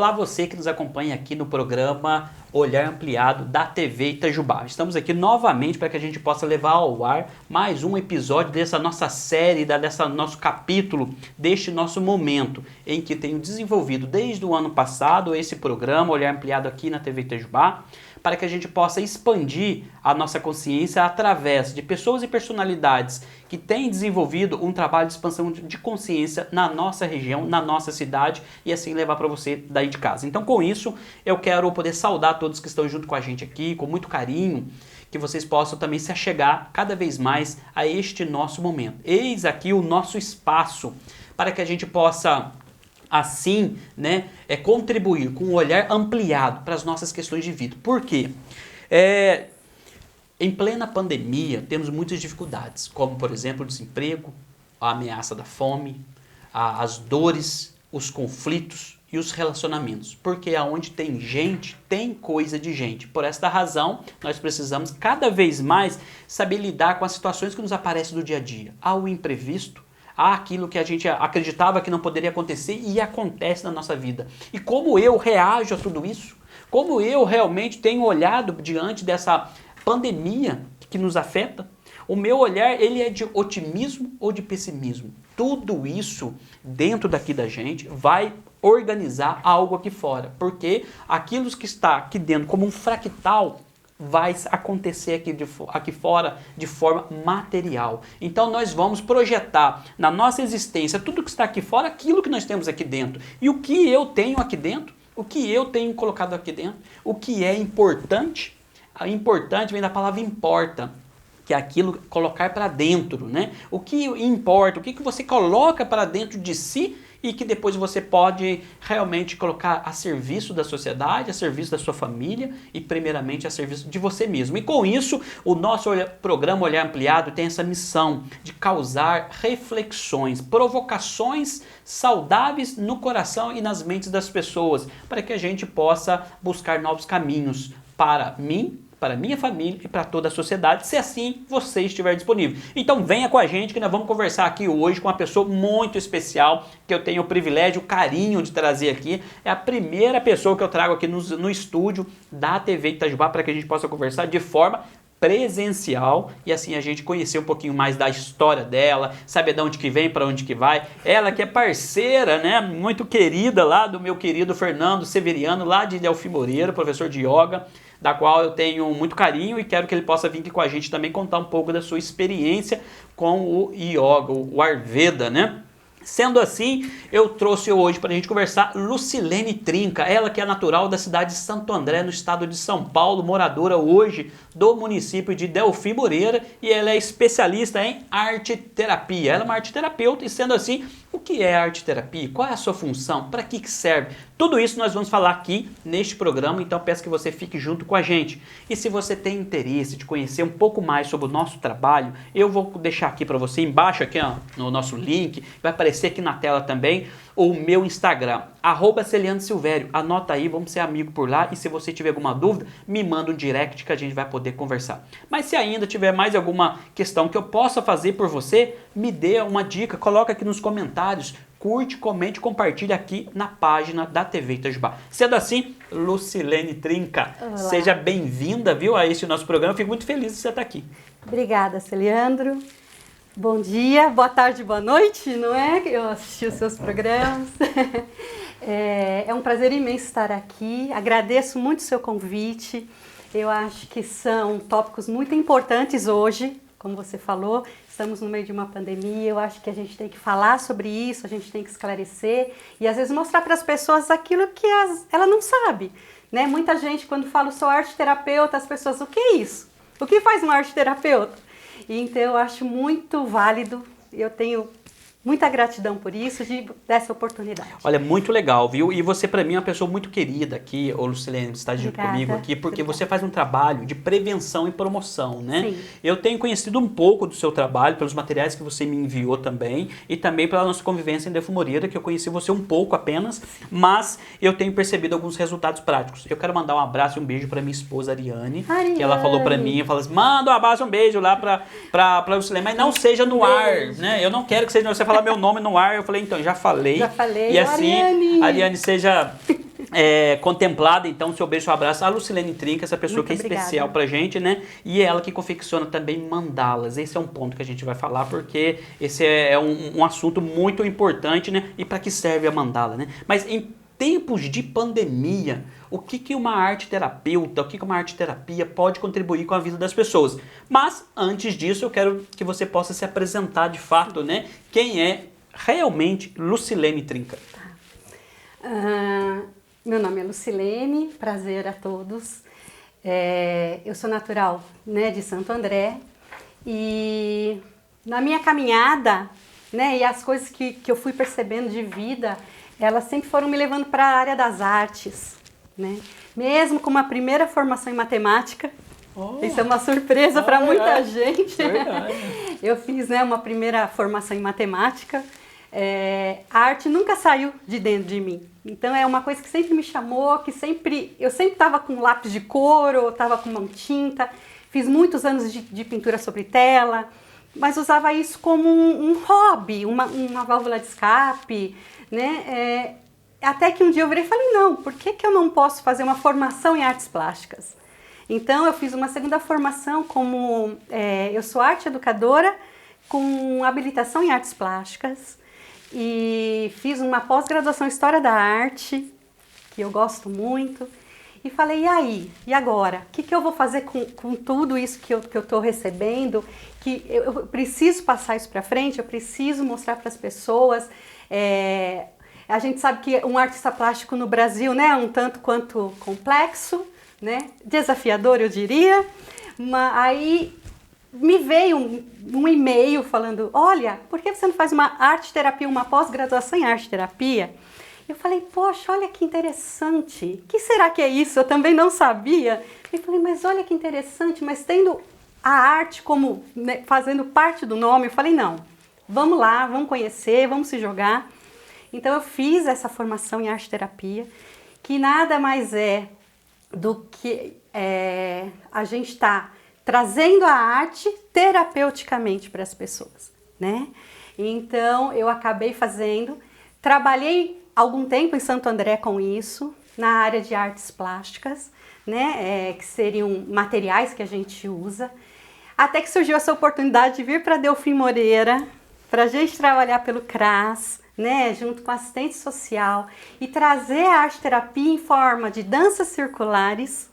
Olá você que nos acompanha aqui no programa Olhar Ampliado da TV Itajubá. Estamos aqui novamente para que a gente possa levar ao ar mais um episódio dessa nossa série, dessa nosso capítulo, deste nosso momento, em que tenho desenvolvido desde o ano passado esse programa Olhar Ampliado aqui na TV Itajubá, para que a gente possa expandir a nossa consciência através de pessoas e personalidades que têm desenvolvido um trabalho de expansão de consciência na nossa região, na nossa cidade e assim levar para você daí de casa. Então com isso eu quero poder saudar todos que estão junto com a gente aqui, com muito carinho, que vocês possam também se achegar cada vez mais a este nosso momento. Eis aqui o nosso espaço para que a gente possa assim, contribuir com um olhar ampliado para as nossas questões de vida. Por quê? Em plena pandemia, temos muitas dificuldades, como, por exemplo, o desemprego, a ameaça da fome, as dores, os conflitos e os relacionamentos. Porque aonde tem gente, tem coisa de gente. Por esta razão, nós precisamos cada vez mais saber lidar com as situações que nos aparecem no dia a dia. Há o imprevisto, há aquilo que a gente acreditava que não poderia acontecer e acontece na nossa vida. E como eu reajo a tudo isso? Como eu realmente tenho olhado diante dessa pandemia que nos afeta? O meu olhar, ele é de otimismo ou de pessimismo? Tudo isso dentro daqui da gente vai organizar algo aqui fora. Porque aquilo que está aqui dentro como um fractal vai acontecer aqui fora de forma material. Então nós vamos projetar na nossa existência tudo que está aqui fora, aquilo que nós temos aqui dentro. E o que eu tenho aqui dentro, o que eu tenho colocado aqui dentro, o que é importante, importante vem da palavra importa, que é aquilo colocar para dentro, né? O que importa, o que você coloca para dentro de si e que depois você pode realmente colocar a serviço da sociedade, a serviço da sua família e primeiramente a serviço de você mesmo. E com isso, o nosso programa Olhar Ampliado tem essa missão de causar reflexões, provocações saudáveis no coração e nas mentes das pessoas, para que a gente possa buscar novos caminhos para mim, para minha família e para toda a sociedade, se assim você estiver disponível. Então venha com a gente que nós vamos conversar aqui hoje com uma pessoa muito especial, que eu tenho o privilégio, o carinho de trazer aqui. É a primeira pessoa que eu trago aqui no estúdio da TV Itajubá para que a gente possa conversar de forma presencial e assim a gente conhecer um pouquinho mais da história dela, saber de onde que vem, para onde que vai. Ela que é parceira, muito querida lá do meu querido Fernando Severiano, lá de Delfim Moreira, professor de yoga, da qual eu tenho muito carinho e quero que ele possa vir aqui com a gente também contar um pouco da sua experiência com o yoga, o Ayurveda, Sendo assim, eu trouxe hoje para a gente conversar Lucilene Trinca, ela que é natural da cidade de Santo André, no estado de São Paulo, moradora hoje do município de Delfim Moreira, e ela é especialista em arte-terapia. Ela é uma arte-terapeuta e, sendo assim, o que é arte-terapia? Qual é a sua função? Para que serve? Tudo isso nós vamos falar aqui neste programa, então peço que você fique junto com a gente. E se você tem interesse de conhecer um pouco mais sobre o nosso trabalho, eu vou deixar aqui para você embaixo aqui no nosso link, vai aparecer aqui na tela também o meu Instagram, @CelianeSilvério. Anota aí, vamos ser amigos por lá e se você tiver alguma dúvida, me manda um direct que a gente vai poder conversar. Mas se ainda tiver mais alguma questão que eu possa fazer por você, me dê uma dica, coloca aqui nos comentários, curte, comente, compartilhe aqui na página da TV Itajubá. Sendo assim, Lucilene Trinca, olá. Seja bem-vinda, a este nosso programa, eu fico muito feliz de você estar aqui. Obrigada, Celiandro. Bom dia, boa tarde, boa noite, não é? Eu assisti os seus programas. É um prazer imenso estar aqui. Agradeço muito o seu convite. Eu acho que são tópicos muito importantes hoje, como você falou. Estamos no meio de uma pandemia. Eu acho que a gente tem que falar sobre isso, a gente tem que esclarecer e às vezes mostrar para as pessoas aquilo que ela não sabe, Muita gente, quando fala sou arte-terapeuta, as pessoas, o que é isso? O que faz um arte-terapeuta? Então, eu acho muito válido, eu tenho muita gratidão por isso, dessa oportunidade. Olha, muito legal, E você, para mim, é uma pessoa muito querida aqui, Lucilene, está junto comigo aqui, porque você faz um trabalho de prevenção e promoção, Sim. Eu tenho conhecido um pouco do seu trabalho, pelos materiais que você me enviou também, e também pela nossa convivência em Delfim Moreira, que eu conheci você um pouco apenas, mas eu tenho percebido alguns resultados práticos. Eu quero mandar um abraço e um beijo para minha esposa, Ariane, que ela falou para mim, manda um abraço e um beijo lá para Lucilene, mas não seja no ar, Eu não quero que seja, você falar meu nome no ar. Eu falei, então, já falei. Já falei. E assim, Ariane, seja contemplada, então, seu beijo e seu abraço a Lucilene Trinca, essa pessoa Muito que é obrigada. especial pra gente, né? E é ela que confecciona também mandalas. Esse é um ponto que a gente vai falar, porque esse é um assunto muito importante, né? E para que serve a mandala, né? Mas em tempos de pandemia, o que uma arte terapeuta, o que uma arte terapia pode contribuir com a vida das pessoas? Mas, antes disso, eu quero que você possa se apresentar de fato, né? Quem é realmente Lucilene Trinca? Meu nome é Lucilene, prazer a todos. Eu sou natural, né, de Santo André e na minha caminhada, né, e as coisas que eu fui percebendo de vida, elas sempre foram me levando para a área das artes, né? Mesmo com uma primeira formação em matemática, isso é uma surpresa para muita gente. Eu fiz, né, uma primeira formação em matemática. A arte nunca saiu de dentro de mim. Então é uma coisa que sempre me chamou, que eu sempre estava com lápis de cor, ou estava com uma tinta. Fiz muitos anos de pintura sobre tela, mas usava isso como um hobby, uma válvula de escape, né? Até que um dia eu virei e falei, não, por que eu não posso fazer uma formação em artes plásticas? Então eu fiz uma segunda formação como, eu sou arte educadora com habilitação em artes plásticas e fiz uma pós-graduação em História da Arte, que eu gosto muito, e falei, e aí? E agora? O que eu vou fazer com tudo isso que eu estou recebendo? Que eu preciso passar isso para frente, eu preciso mostrar para as pessoas. A gente sabe que um artista plástico no Brasil, né, é um tanto quanto complexo, né, desafiador, eu diria. Mas aí me veio um e-mail falando, olha, por que você não faz uma arte terapia, uma pós-graduação em arte terapia? Eu falei, poxa, olha que interessante, o que será que é isso? Eu também não sabia. Eu falei, mas olha que interessante, mas tendo a arte como, né, fazendo parte do nome, eu falei, não, vamos lá, vamos conhecer, vamos se jogar. Então eu fiz essa formação em arte terapia, que nada mais é do que a gente está trazendo a arte terapeuticamente para as pessoas, né? Então eu acabei trabalhei algum tempo em Santo André com isso, na área de artes plásticas, né? Que seriam materiais que a gente usa, até que surgiu essa oportunidade de vir para Delfim Moreira, para a gente trabalhar pelo CRAS, né, junto com a assistente social, e trazer a arte terapia em forma de danças circulares,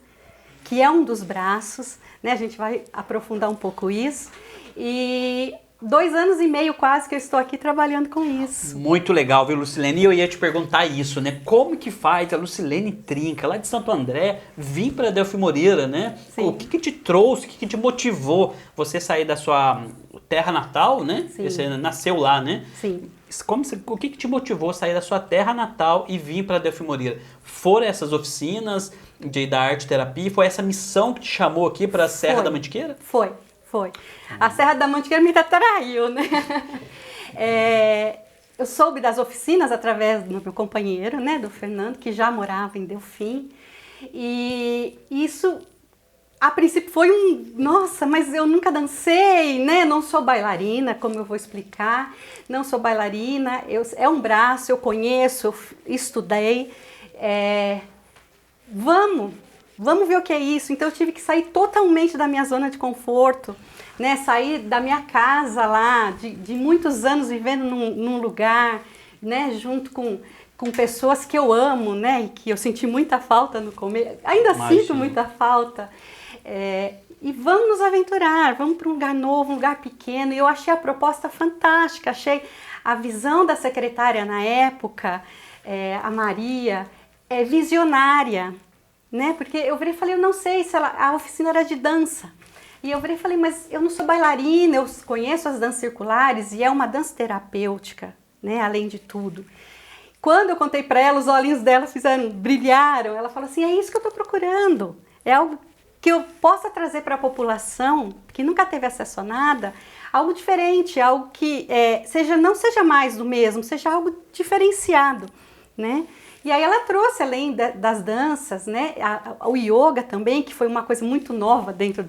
que é um dos braços, né, a gente vai aprofundar um pouco isso, e 2 anos e meio quase que eu estou aqui trabalhando com isso. Muito legal, viu, Lucilene? E eu ia te perguntar isso, né? Como que faz a Lucilene Trinca, lá de Santo André, vir para Delfim Moreira, né? Sim. O que te trouxe, o que te motivou você sair da sua terra natal, né? Sim. Você nasceu lá, né? Sim. O que te motivou a sair da sua terra natal e vir para Delfim Moreira? Foram essas oficinas da arte terapia? Foi essa missão que te chamou aqui para a Serra da Mantiqueira? Foi. A Serra da Mantiqueira me atraiu, né? Eu soube das oficinas através do meu companheiro, né, do Fernando, que já morava em Delfim. E isso, a princípio, foi nossa, mas eu nunca dancei, né? Não sou bailarina, como eu vou explicar. Não sou bailarina, é um braço, eu conheço, eu estudei. Vamos ver o que é isso. Então eu tive que sair totalmente da minha zona de conforto, né? Sair da minha casa lá, de muitos anos vivendo num lugar, né? Junto com pessoas que eu amo, né? E que eu senti muita falta no começo. Ainda sinto muita falta. E vamos nos aventurar, vamos para um lugar novo, um lugar pequeno. E eu achei a proposta fantástica, achei a visão da secretária na época, a Maria, visionária. Né? Porque eu virei e falei, eu não sei se a oficina era de dança. E eu virei e falei, mas eu não sou bailarina, eu conheço as danças circulares e é uma dança terapêutica, né? Além de tudo. Quando eu contei para ela, os olhinhos dela brilharam. Ela falou assim, é isso que eu estou procurando. É algo que eu possa trazer para a população, que nunca teve acesso a nada, algo diferente, algo que não seja mais do mesmo, seja algo diferenciado, né? E aí ela trouxe, além das danças, né, o yoga também, que foi uma coisa muito nova dentro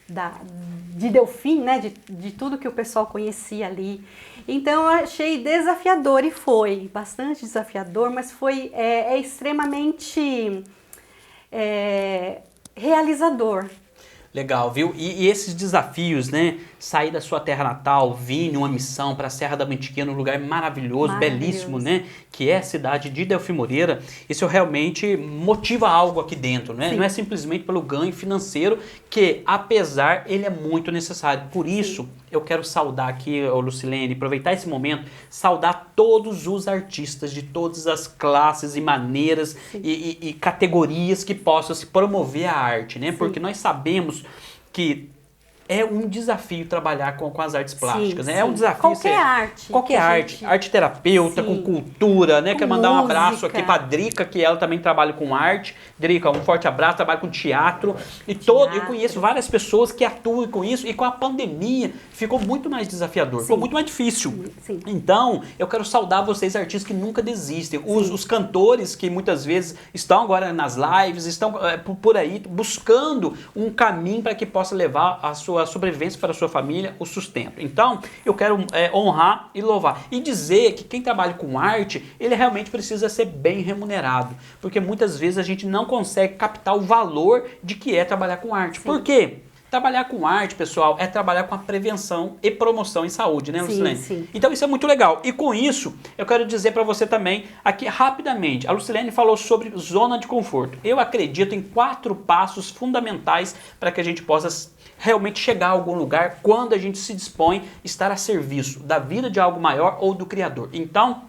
de Delfim, né, de tudo que o pessoal conhecia ali. Então eu achei desafiador, e foi bastante desafiador, mas foi extremamente realizador. Legal, viu? E esses desafios, né? Sair da sua terra natal, vir numa missão para a Serra da Mantiqueira, um lugar maravilhoso, belíssimo, né? Que é a cidade de Delfim Moreira. Isso realmente motiva algo aqui dentro, né? Sim. Não é simplesmente pelo ganho financeiro, que apesar, ele é muito necessário. Por isso, eu quero saudar aqui, Lucilene, aproveitar esse momento, saudar todos os artistas de todas as classes e maneiras e categorias que possam se promover a arte, né? Porque nós sabemos que é um desafio trabalhar com as artes plásticas, né? É um desafio. Qualquer arte. Qualquer arte. Arte terapeuta, com cultura, né? Quero mandar um abraço aqui para a Drica, que ela também trabalha com arte. Drica, um forte abraço, trabalha com teatro. Eu conheço várias pessoas que atuam com isso, e com a pandemia ficou muito mais desafiador, ficou muito mais difícil. Sim. Então, eu quero saudar vocês, artistas que nunca desistem. Os cantores que muitas vezes estão agora nas lives, estão por aí buscando um caminho para que possa levar a sua sobrevivência para a sua família, o sustento. Então, eu quero honrar e louvar. E dizer que quem trabalha com arte, ele realmente precisa ser bem remunerado. Porque muitas vezes a gente não consegue captar o valor de que é trabalhar com arte. Por quê? Trabalhar com arte, pessoal, é trabalhar com a prevenção e promoção em saúde, né, Lucilene? Sim. Então isso é muito legal. E com isso, eu quero dizer para você também, aqui rapidamente, a Lucilene falou sobre zona de conforto. Eu acredito em 4 passos fundamentais para que a gente possa realmente chegar a algum lugar quando a gente se dispõe a estar a serviço da vida de algo maior ou do Criador. Então,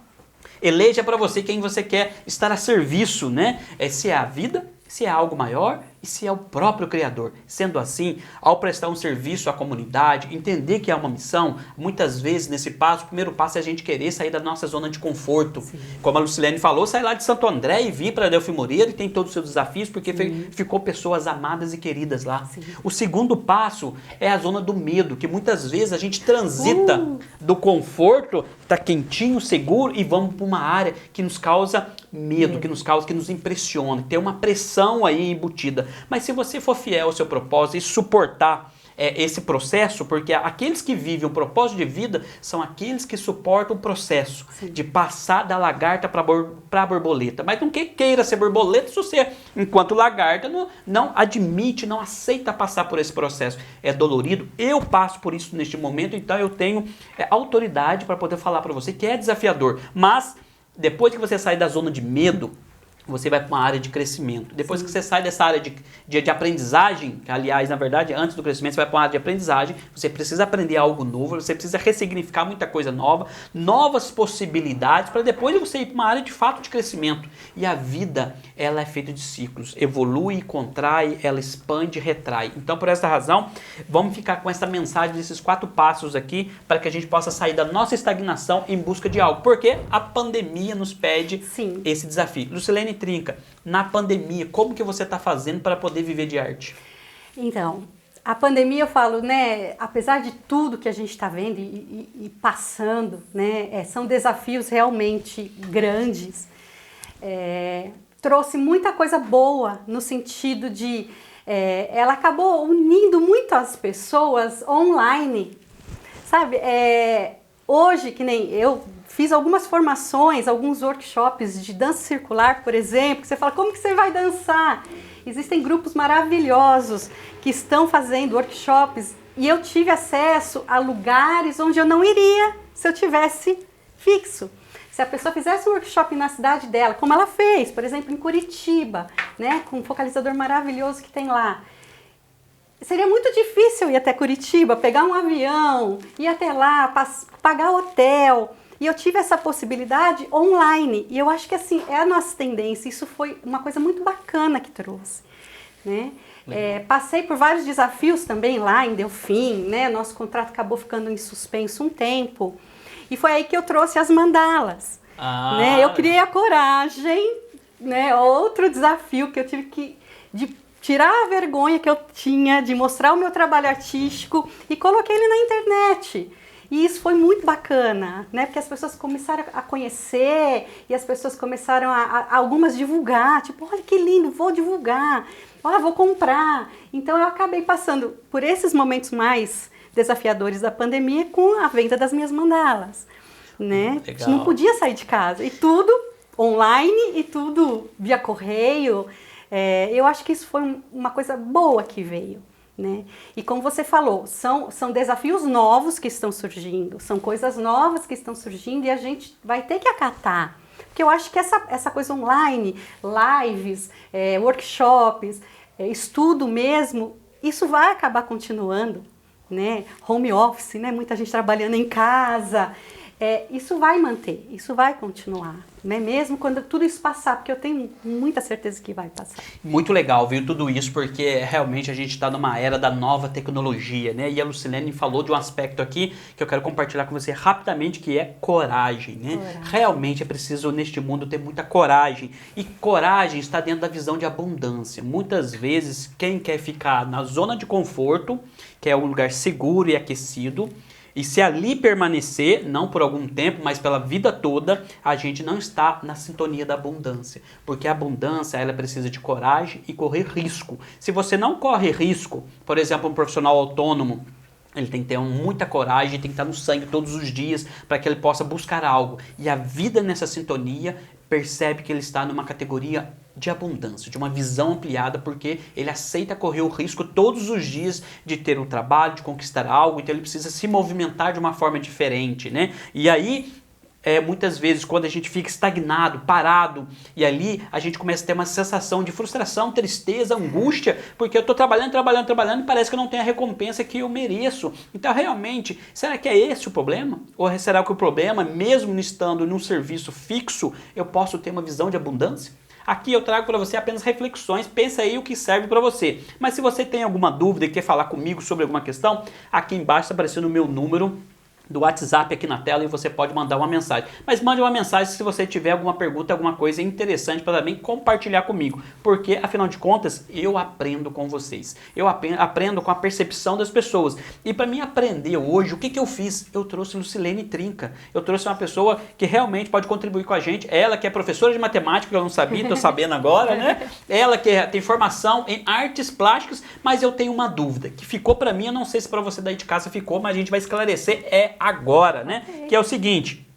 eleja para você quem você quer estar a serviço, né? Se é a vida, se é algo maior e se é o próprio Criador. Sendo assim, ao prestar um serviço à comunidade, entender que é uma missão, muitas vezes nesse passo, o primeiro passo é a gente querer sair da nossa zona de conforto. Como a Lucilene falou, sair lá de Santo André e vir para Delfim Moreira, e tem todos os seus desafios, porque ficou pessoas amadas e queridas lá. O segundo passo é a zona do medo, que muitas vezes a gente transita do conforto, tá quentinho, seguro, e vamos para uma área que nos causa medo, que nos impressiona, tem uma pressão aí embutida. Mas se você for fiel ao seu propósito e suportar esse processo, porque aqueles que vivem o propósito de vida são aqueles que suportam o processo de passar da lagarta para a borboleta. Mas não queira ser borboleta se você, enquanto lagarta, não admite, não aceita passar por esse processo. É dolorido. Eu passo por isso neste momento, então eu tenho autoridade para poder falar para você que é desafiador. Mas depois que você sair da zona de medo, você vai para uma área de crescimento. Depois que você sai dessa área de aprendizagem, que aliás, na verdade, antes do crescimento, você vai para uma área de aprendizagem, você precisa aprender algo novo, você precisa ressignificar muita coisa nova, novas possibilidades, para depois você ir para uma área de fato de crescimento. E a vida, ela é feita de ciclos. Evolui, contrai, ela expande, retrai. Então, por essa razão, vamos ficar com essa mensagem desses 4 passos aqui, para que a gente possa sair da nossa estagnação em busca de algo. Porque a pandemia nos pede esse desafio. Lucilene Trinca, na pandemia, como que você está fazendo para poder viver de arte? Então, a pandemia, eu falo, né, apesar de tudo que a gente está vendo e passando, né, são desafios realmente grandes, trouxe muita coisa boa no sentido de, ela acabou unindo muito as pessoas online, sabe? Hoje, que nem eu fiz algumas formações, alguns workshops de dança circular, por exemplo, que você fala, como que você vai dançar? Existem grupos maravilhosos que estão fazendo workshops e eu tive acesso a lugares onde eu não iria se eu tivesse fixo. Se a pessoa fizesse um workshop na cidade dela, como ela fez, por exemplo, em Curitiba, né, com um focalizador maravilhoso que tem lá, seria muito difícil ir até Curitiba, pegar um avião, ir até lá, pagar hotel. E eu tive essa possibilidade online. E eu acho que assim, é a nossa tendência. Isso foi uma coisa muito bacana que trouxe, né? Passei por vários desafios também lá em Delfim, né? Nosso contrato acabou ficando em suspenso um tempo. E foi aí que eu trouxe as mandalas. Né? Eu criei a coragem, né? Outro desafio que eu tive de tirar a vergonha que eu tinha de mostrar o meu trabalho artístico e coloquei ele na internet. E isso foi muito bacana, né? Porque as pessoas começaram a conhecer e as pessoas começaram a algumas divulgar, tipo, olha que lindo, vou divulgar. vou comprar. Então eu acabei passando por esses momentos mais desafiadores da pandemia com a venda das minhas mandalas, né? Legal. Não podia sair de casa e tudo online e tudo via correio. Eu acho que isso foi uma coisa boa que veio, né? E como você falou, são desafios novos que estão surgindo, são coisas novas que estão surgindo e a gente vai ter que acatar. Porque eu acho que essa coisa online, lives, workshops, estudo mesmo, isso vai acabar continuando, né? Home office, né? Muita gente trabalhando em casa. Isso vai manter, isso vai continuar, né? Mesmo quando tudo isso passar, porque eu tenho muita certeza que vai passar. Muito legal, viu, tudo isso, porque realmente a gente está numa era da nova tecnologia, né? E a Lucilene falou de um aspecto aqui que eu quero compartilhar com você rapidamente, que é coragem, né? Coragem. Realmente é preciso, neste mundo, ter muita coragem. E coragem está dentro da visão de abundância. Muitas vezes, quem quer ficar na zona de conforto, que é um lugar seguro e aquecido, e se ali permanecer, não por algum tempo, mas pela vida toda, a gente não está na sintonia da abundância. Porque a abundância, ela precisa de coragem e correr risco. Se você não corre risco, por exemplo, um profissional autônomo, ele tem que ter muita coragem, tem que estar no sangue todos os dias para que ele possa buscar algo. E a vida nessa sintonia percebe que ele está numa categoria de abundância, de uma visão ampliada, porque ele aceita correr o risco todos os dias de ter um trabalho, de conquistar algo, então ele precisa se movimentar de uma forma diferente, né? E aí, muitas vezes, quando a gente fica estagnado, parado, e ali a gente começa a ter uma sensação de frustração, tristeza, angústia, porque eu estou trabalhando e parece que eu não tenho a recompensa que eu mereço. Então, realmente, será que é esse o problema? Ou será que o problema, mesmo estando num serviço fixo, eu posso ter uma visão de abundância? Aqui eu trago para você apenas reflexões, pensa aí o que serve para você. Mas se você tem alguma dúvida e quer falar comigo sobre alguma questão, aqui embaixo está aparecendo o meu número do WhatsApp aqui na tela e você pode mandar uma mensagem. Mas mande uma mensagem se você tiver alguma pergunta, alguma coisa interessante para também compartilhar comigo. Porque, afinal de contas, eu aprendo com vocês. Eu aprendo com a percepção das pessoas. E para mim aprender hoje, o que eu fiz? Eu trouxe Lucilene Trinca. Eu trouxe uma pessoa que realmente pode contribuir com a gente. Ela que é professora de matemática, que eu não sabia, estou sabendo agora, né? Ela que tem formação em artes plásticas, mas eu tenho uma dúvida que ficou para mim, eu não sei se para você daí de casa ficou, mas a gente vai esclarecer agora, né? Okay. Que é o seguinte: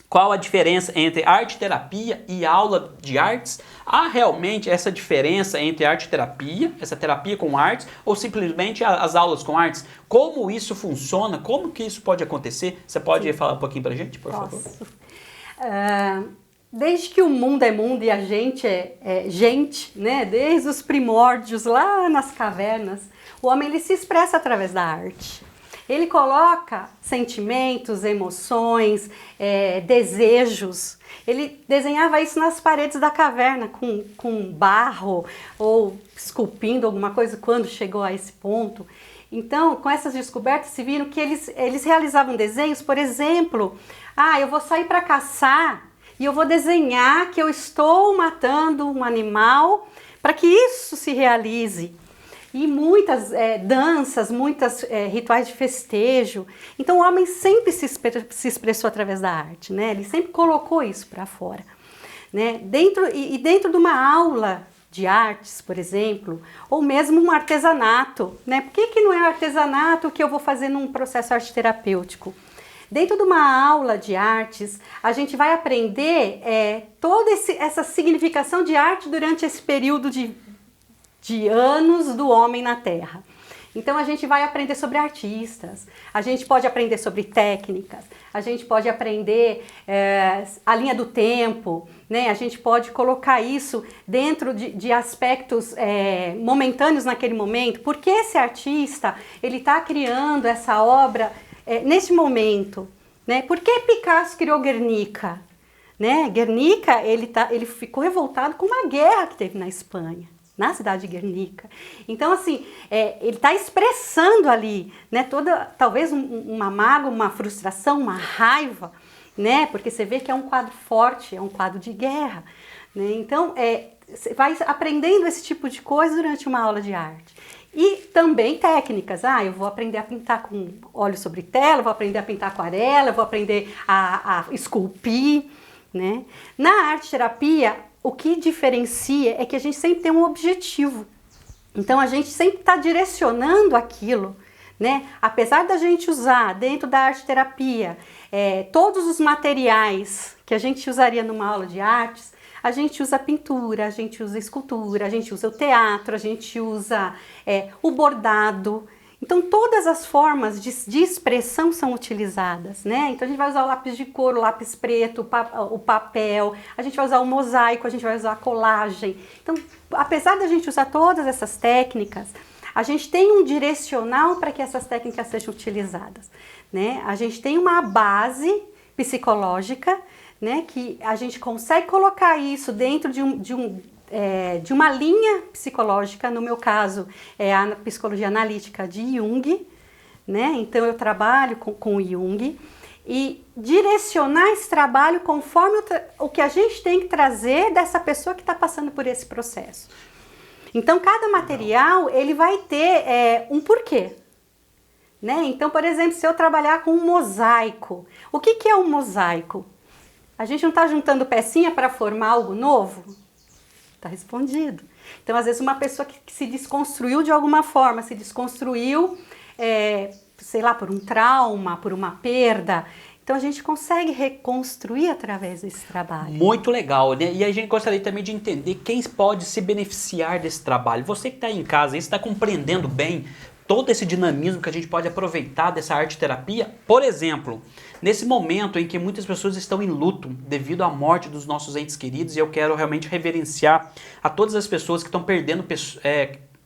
qual a diferença entre arte terapia e aula de artes? Há realmente essa diferença entre arte terapia, essa terapia com artes, ou simplesmente as aulas com artes? Como isso funciona? Como que isso pode acontecer? Você pode falar um pouquinho pra gente, por favor? Desde que o mundo é mundo e a gente é gente, né? Desde os primórdios lá nas cavernas, o homem ele se expressa através da arte. Ele coloca sentimentos, emoções, desejos. Ele desenhava isso nas paredes da caverna com barro ou esculpindo alguma coisa quando chegou a esse ponto. Então, com essas descobertas, se viram que eles realizavam desenhos, por exemplo, eu vou sair para caçar e eu vou desenhar que eu estou matando um animal para que isso se realize. E muitas danças, muitos rituais de festejo. Então o homem sempre se expressou através da arte, né? Ele sempre colocou isso para fora, né? Dentro de uma aula de artes, por exemplo, ou mesmo um artesanato, né? Por que não é o artesanato que eu vou fazer num processo arte terapêutico? Dentro de uma aula de artes, a gente vai aprender toda essa significação de arte durante esse período de anos do homem na Terra. Então a gente vai aprender sobre artistas, a gente pode aprender sobre técnicas, a gente pode aprender a linha do tempo, né? A gente pode colocar isso dentro de aspectos momentâneos naquele momento, porque esse artista ele está criando essa obra nesse momento, né? Por que Picasso criou Guernica? Né? Guernica ele ficou revoltado com uma guerra que teve na Espanha, na cidade de Guernica. Então, assim, ele está expressando ali, né, talvez uma mágoa, uma frustração, uma raiva, né, porque você vê que é um quadro forte, é um quadro de guerra, né? Então, você vai aprendendo esse tipo de coisa durante uma aula de arte. E também técnicas, eu vou aprender a pintar com óleo sobre tela, vou aprender a pintar aquarela, vou aprender a esculpir, né? Na arte terapia, o que diferencia é que a gente sempre tem um objetivo, Então a gente sempre está direcionando aquilo, né? Apesar da gente usar dentro da arte-terapia todos os materiais que a gente usaria numa aula de artes, a gente usa pintura, a gente usa escultura, a gente usa o teatro, a gente usa o bordado. Então todas as formas de expressão são utilizadas, né? Então a gente vai usar o lápis de cor, o lápis preto, o papel, a gente vai usar o mosaico, a gente vai usar a colagem. Então, apesar da gente usar todas essas técnicas, a gente tem um direcional para que essas técnicas sejam utilizadas, né? A gente tem uma base psicológica, né? Que a gente consegue colocar isso dentro de uma linha psicológica. No meu caso, é a psicologia analítica de Jung, né? Então eu trabalho com Jung e direcionar esse trabalho conforme o que a gente tem que trazer dessa pessoa que está passando por esse processo. Então cada material ele vai ter um porquê, né? Então, por exemplo, se eu trabalhar com um mosaico, o que é um mosaico? A gente não está juntando pecinha para formar algo novo? Está respondido. Então, às vezes, uma pessoa que se desconstruiu de alguma forma, se desconstruiu, sei lá, por um trauma, por uma perda. Então, a gente consegue reconstruir através desse trabalho. Muito legal, né? E a gente gostaria também de entender quem pode se beneficiar desse trabalho. Você que está aí em casa, está compreendendo bem todo esse dinamismo que a gente pode aproveitar dessa arte-terapia? Por exemplo, nesse momento em que muitas pessoas estão em luto devido à morte dos nossos entes queridos, e eu quero realmente reverenciar a todas as pessoas que estão perdendo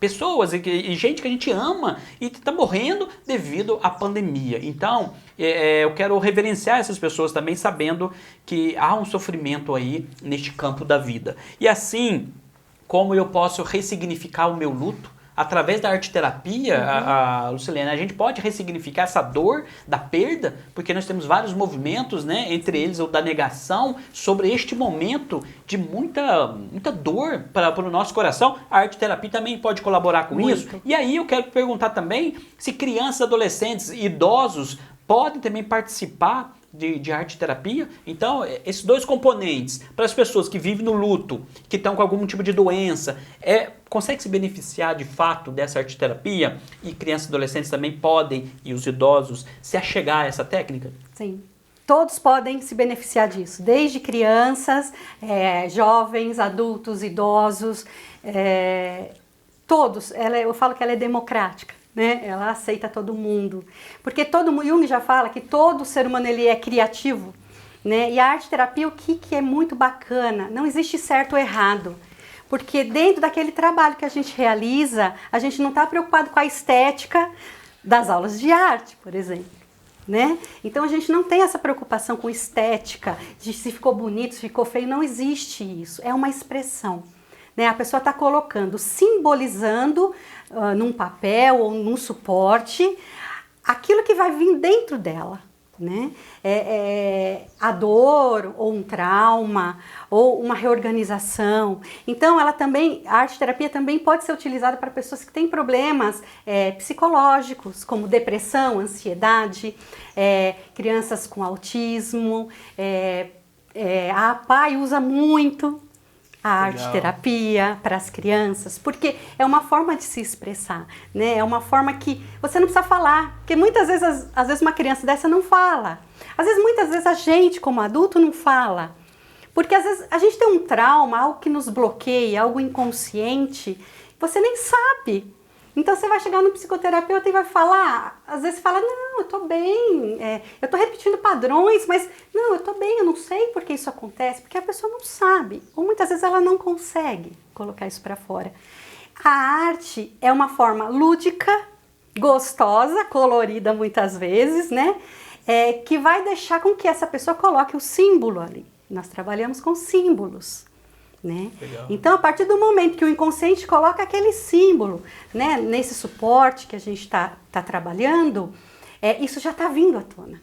pessoas e gente que a gente ama e que está morrendo devido à pandemia. Então, eu quero reverenciar essas pessoas também, sabendo que há um sofrimento aí neste campo da vida. E assim, como eu posso ressignificar o meu luto? Através da arte-terapia, Lucilene, a gente pode ressignificar essa dor da perda, porque nós temos vários movimentos, né, entre eles o da negação, sobre este momento de muita dor para o nosso coração. A arte-terapia também pode colaborar com isso. E aí eu quero perguntar também se crianças, adolescentes e idosos podem também participar de arte-terapia. Então, esses dois componentes, para as pessoas que vivem no luto, que estão com algum tipo de doença, consegue se beneficiar de fato dessa arte-terapia? E crianças e adolescentes também podem, e os idosos, se achegar a essa técnica? Sim. Todos podem se beneficiar disso, desde crianças, jovens, adultos, idosos, todos. Eu falo que ela é democrática. Né? Ela aceita todo mundo, porque Jung já fala que todo ser humano ele é criativo, né? E a arte-terapia, o que é muito bacana, não existe certo ou errado, porque dentro daquele trabalho que a gente realiza, a gente não está preocupado com a estética das aulas de arte, por exemplo, né? Então a gente não tem essa preocupação com estética, de se ficou bonito, se ficou feio, não existe isso, é uma expressão. Né? A pessoa está colocando, simbolizando num papel ou num suporte aquilo que vai vir dentro dela, né? A dor ou um trauma ou uma reorganização. Então a arte-terapia também pode ser utilizada para pessoas que têm problemas psicológicos, como depressão, ansiedade, crianças com autismo. A APAE usa muito a arte-terapia para as crianças, porque é uma forma de se expressar, né? É uma forma que você não precisa falar, porque muitas vezes, às vezes uma criança dessa não fala, muitas vezes a gente como adulto não fala, porque às vezes a gente tem um trauma, algo que nos bloqueia, algo inconsciente, você nem sabe. Então você vai chegar no psicoterapeuta e vai falar, às vezes fala, não, eu tô bem, eu tô repetindo padrões, mas não, eu tô bem, eu não sei por que isso acontece, porque a pessoa não sabe, ou muitas vezes ela não consegue colocar isso para fora. A arte é uma forma lúdica, gostosa, colorida muitas vezes, né, que vai deixar com que essa pessoa coloque o símbolo ali. Nós trabalhamos com símbolos. Né? Então, a partir do momento que o inconsciente coloca aquele símbolo, né, nesse suporte que a gente está trabalhando, isso já está vindo à tona.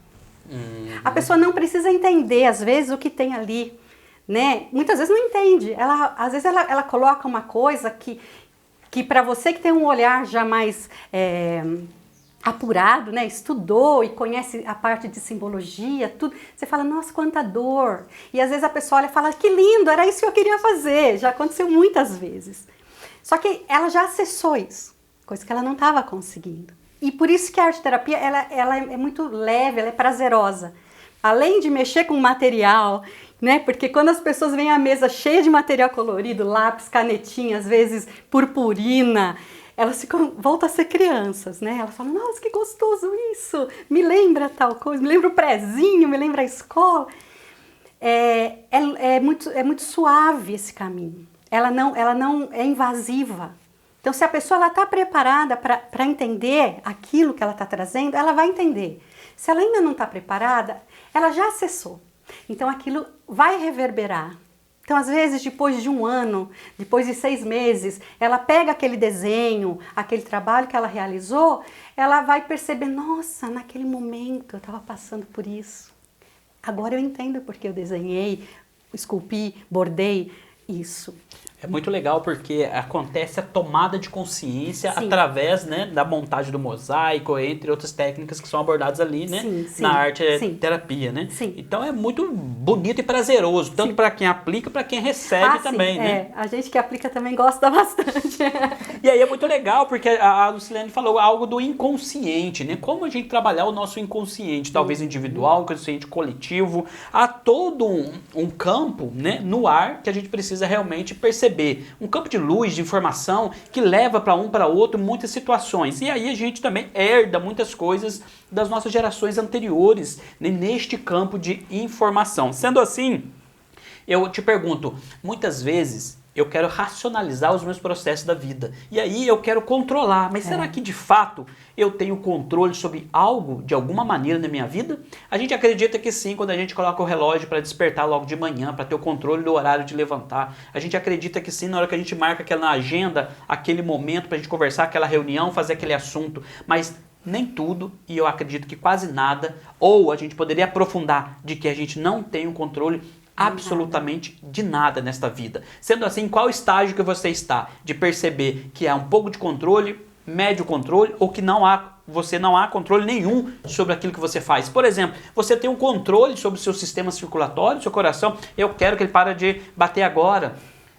A pessoa não precisa entender, às vezes, o que tem ali. Né? Muitas vezes não entende. Às vezes ela coloca uma coisa que para você que tem um olhar já mais apurado, né, estudou e conhece a parte de simbologia, tudo, você fala, nossa, quanta dor. E às vezes a pessoa olha e fala, que lindo, era isso que eu queria fazer. Já aconteceu muitas vezes. Só que ela já acessou isso, coisa que ela não estava conseguindo. E por isso que a arte-terapia ela é muito leve, ela é prazerosa. Além de mexer com material, né? Porque quando as pessoas vêm à mesa cheia de material colorido, lápis, canetinha, às vezes purpurina, elas voltam a ser crianças, né? Elas falam, nossa, que gostoso isso! Me lembra tal coisa, me lembra o prezinho, me lembra a escola. É muito suave esse caminho. Ela não é invasiva. Então, se a pessoa está preparada para entender aquilo que ela está trazendo, ela vai entender. Se ela ainda não está preparada, ela já acessou. Então, aquilo vai reverberar. Então, às vezes, depois de um ano, depois de 6 meses, ela pega aquele desenho, aquele trabalho que ela realizou, ela vai perceber, nossa, naquele momento eu estava passando por isso. Agora eu entendo porque eu desenhei, esculpi, bordei isso. É muito legal porque acontece a tomada de consciência Sim. através, né, da montagem do mosaico, entre outras técnicas que são abordadas ali, né, Sim, na arte sim. terapia, né? Sim. Então é muito bonito e prazeroso, tanto para quem aplica, para quem recebe também, sim, né? A gente que aplica também gosta bastante. E aí é muito legal porque a Lucilene falou algo do inconsciente, né? Como a gente trabalhar o nosso inconsciente, talvez individual, inconsciente coletivo, há todo um campo, né, no ar que a gente precisa realmente perceber. Um campo de luz, de informação que leva para um para outro muitas situações. E aí a gente também herda muitas coisas das nossas gerações anteriores, né, neste campo de informação. Sendo assim, eu te pergunto, muitas vezes eu quero racionalizar os meus processos da vida. E aí eu quero controlar. Mas será que de fato eu tenho controle sobre algo, de alguma maneira na minha vida? A gente acredita que sim, quando a gente coloca o relógio para despertar logo de manhã, para ter o controle do horário de levantar. A gente acredita que sim, na hora que a gente marca aquela agenda, aquele momento para a gente conversar, aquela reunião, fazer aquele assunto. Mas nem tudo, e eu acredito que quase nada, ou a gente poderia aprofundar de que a gente não tem o controle absolutamente de nada nesta vida. Sendo assim, qual estágio que você está de perceber que há um pouco de controle, médio controle, ou que você não há controle nenhum sobre aquilo que você faz? Por exemplo, você tem um controle sobre o seu sistema circulatório, seu coração, eu quero que ele pare de bater agora.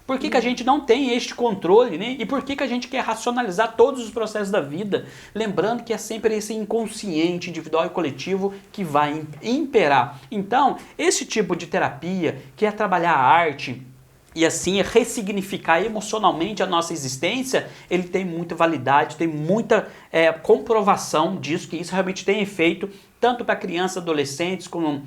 Por que a gente não tem este controle, né? E por que a gente quer racionalizar todos os processos da vida? Lembrando que é sempre esse inconsciente individual e coletivo que vai imperar. Então, esse tipo de terapia, que é trabalhar a arte e assim ressignificar emocionalmente a nossa existência, ele tem muita validade, tem muita comprovação disso, que isso realmente tem efeito tanto para crianças, adolescentes, como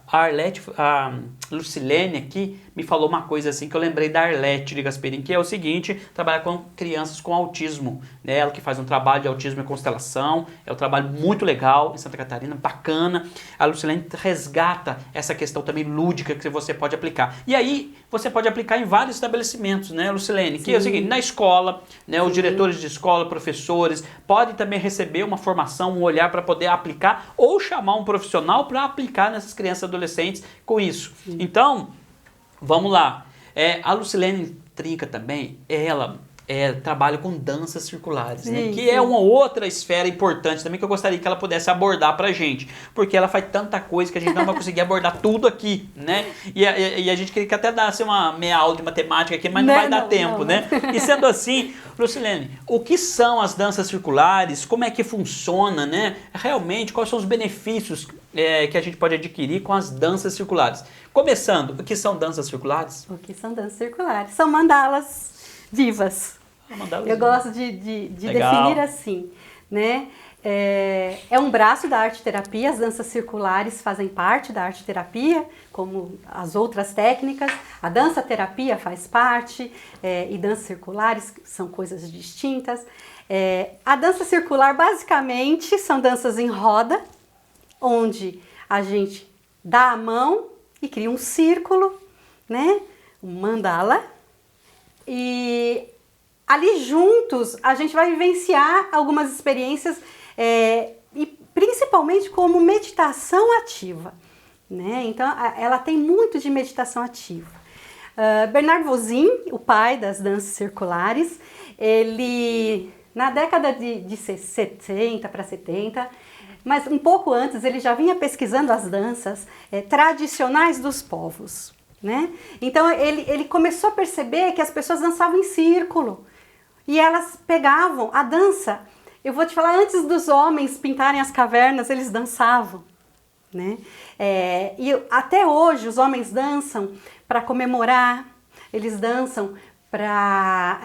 a Lucilene aqui me falou uma coisa assim que eu lembrei da Arlete de Gasperini, que é o seguinte: trabalhar com crianças com autismo, né? Ela que faz um trabalho de autismo e constelação, é um trabalho muito legal em Santa Catarina, bacana. A Lucilene resgata essa questão também lúdica que você pode aplicar. E aí você pode aplicar em vários estabelecimentos, né, Lucilene? Que é o seguinte, na escola, né, os diretores de escola, professores, podem também receber uma formação, um olhar para poder aplicar ou chamar um profissional para aplicar nessas crianças e adolescentes com isso. Sim. Então, vamos lá. A Lucilene Trinca também, ela trabalha com danças circulares, sim, né? Que é uma outra esfera importante também que eu gostaria que ela pudesse abordar pra gente, porque ela faz tanta coisa que a gente não vai conseguir abordar tudo aqui, né? E a gente queria que até desse uma meia aula de matemática aqui, mas não vai dar tempo, né? E sendo assim, Lucilene, o que são as danças circulares? Como é que funciona, né? Realmente, quais são os benefícios que a gente pode adquirir com as danças circulares? Começando, o que são danças circulares? O que são danças circulares? São mandalas vivas. Eu gosto de definir assim, né? É um braço da arte-terapia, as danças circulares fazem parte da arte-terapia, como as outras técnicas. A dança-terapia faz parte, e danças circulares são coisas distintas. A dança circular, basicamente, são danças em roda, onde a gente dá a mão e cria um círculo, né? Um mandala. E ali juntos a gente vai vivenciar algumas experiências e principalmente como meditação ativa, né? Então ela tem muito de meditação ativa. Bernard Vosin, o pai das danças circulares, ele na década de 60 para 70, mas um pouco antes ele já vinha pesquisando as danças tradicionais dos povos. né? Então ele começou a perceber que as pessoas dançavam em círculo e elas pegavam a dança. Eu vou te falar, antes dos homens pintarem as cavernas, eles dançavam, né? E até hoje os homens dançam para comemorar, eles dançam para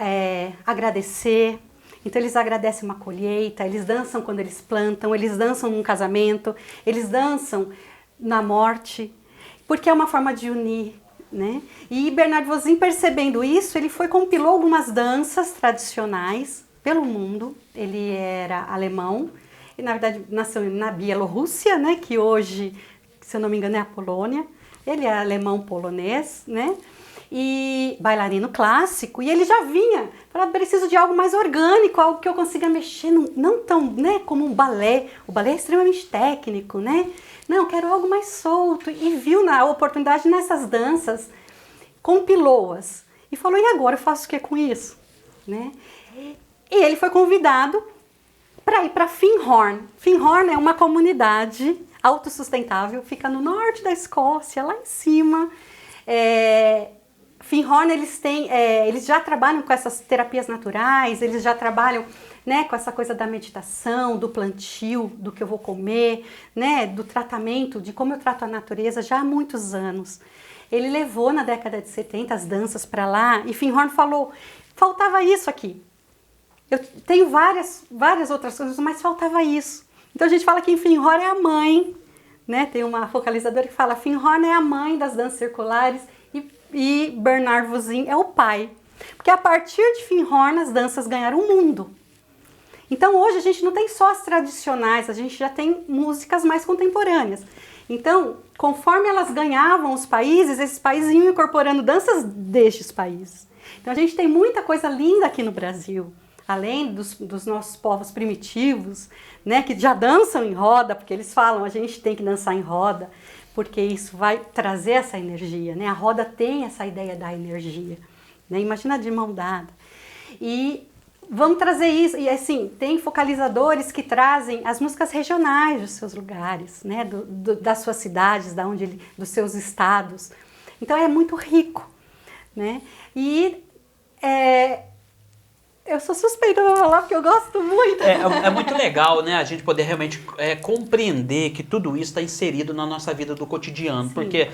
agradecer. Então eles agradecem uma colheita, eles dançam quando eles plantam, eles dançam num casamento, eles dançam na morte, porque é uma forma de unir, né? E Bernard Vosin, percebendo isso, ele compilou algumas danças tradicionais pelo mundo. Ele era alemão e na verdade nasceu na Bielorrússia, né? Que hoje, se eu não me engano, é a Polônia. Ele é alemão-polonês, né? E bailarino clássico, e ele já vinha, falava, preciso de algo mais orgânico, algo que eu consiga mexer, não tão, né, como um balé. O balé é extremamente técnico, né? Não, quero algo mais solto. E viu na oportunidade nessas danças, compilou-as e falou, e agora eu faço o que com isso? Né? E ele foi convidado para ir para Findhorn. Findhorn é uma comunidade autossustentável, fica no norte da Escócia, lá em cima. Findhorn, eles já trabalham com essas terapias naturais, eles já trabalham, né, com essa coisa da meditação, do plantio, do que eu vou comer, né, do tratamento, de como eu trato a natureza já há muitos anos. Ele levou na década de 70 as danças para lá e Findhorn falou, faltava isso aqui. Eu tenho várias outras coisas, mas faltava isso. Então a gente fala que Findhorn é a mãe, né, tem uma focalizadora que fala Findhorn é a mãe das danças circulares e Bernard Vosin é o pai. Porque a partir de Findhorn as danças ganharam o mundo. Então hoje a gente não tem só as tradicionais, a gente já tem músicas mais contemporâneas. Então, conforme elas ganhavam os países, esses países iam incorporando danças destes países. Então a gente tem muita coisa linda aqui no Brasil, além dos nossos povos primitivos, né, que já dançam em roda, porque eles falam, a gente tem que dançar em roda, porque isso vai trazer essa energia, né? A roda tem essa ideia da energia, né? Imagina de mão dada. E vamos trazer isso, e assim, tem focalizadores que trazem as músicas regionais dos seus lugares, né? Das suas cidades, dos seus estados. Então é muito rico, né? E eu sou suspeita para falar porque eu gosto muito. É muito legal, né, a gente poder realmente compreender que tudo isso está inserido na nossa vida do cotidiano. Sim. Porque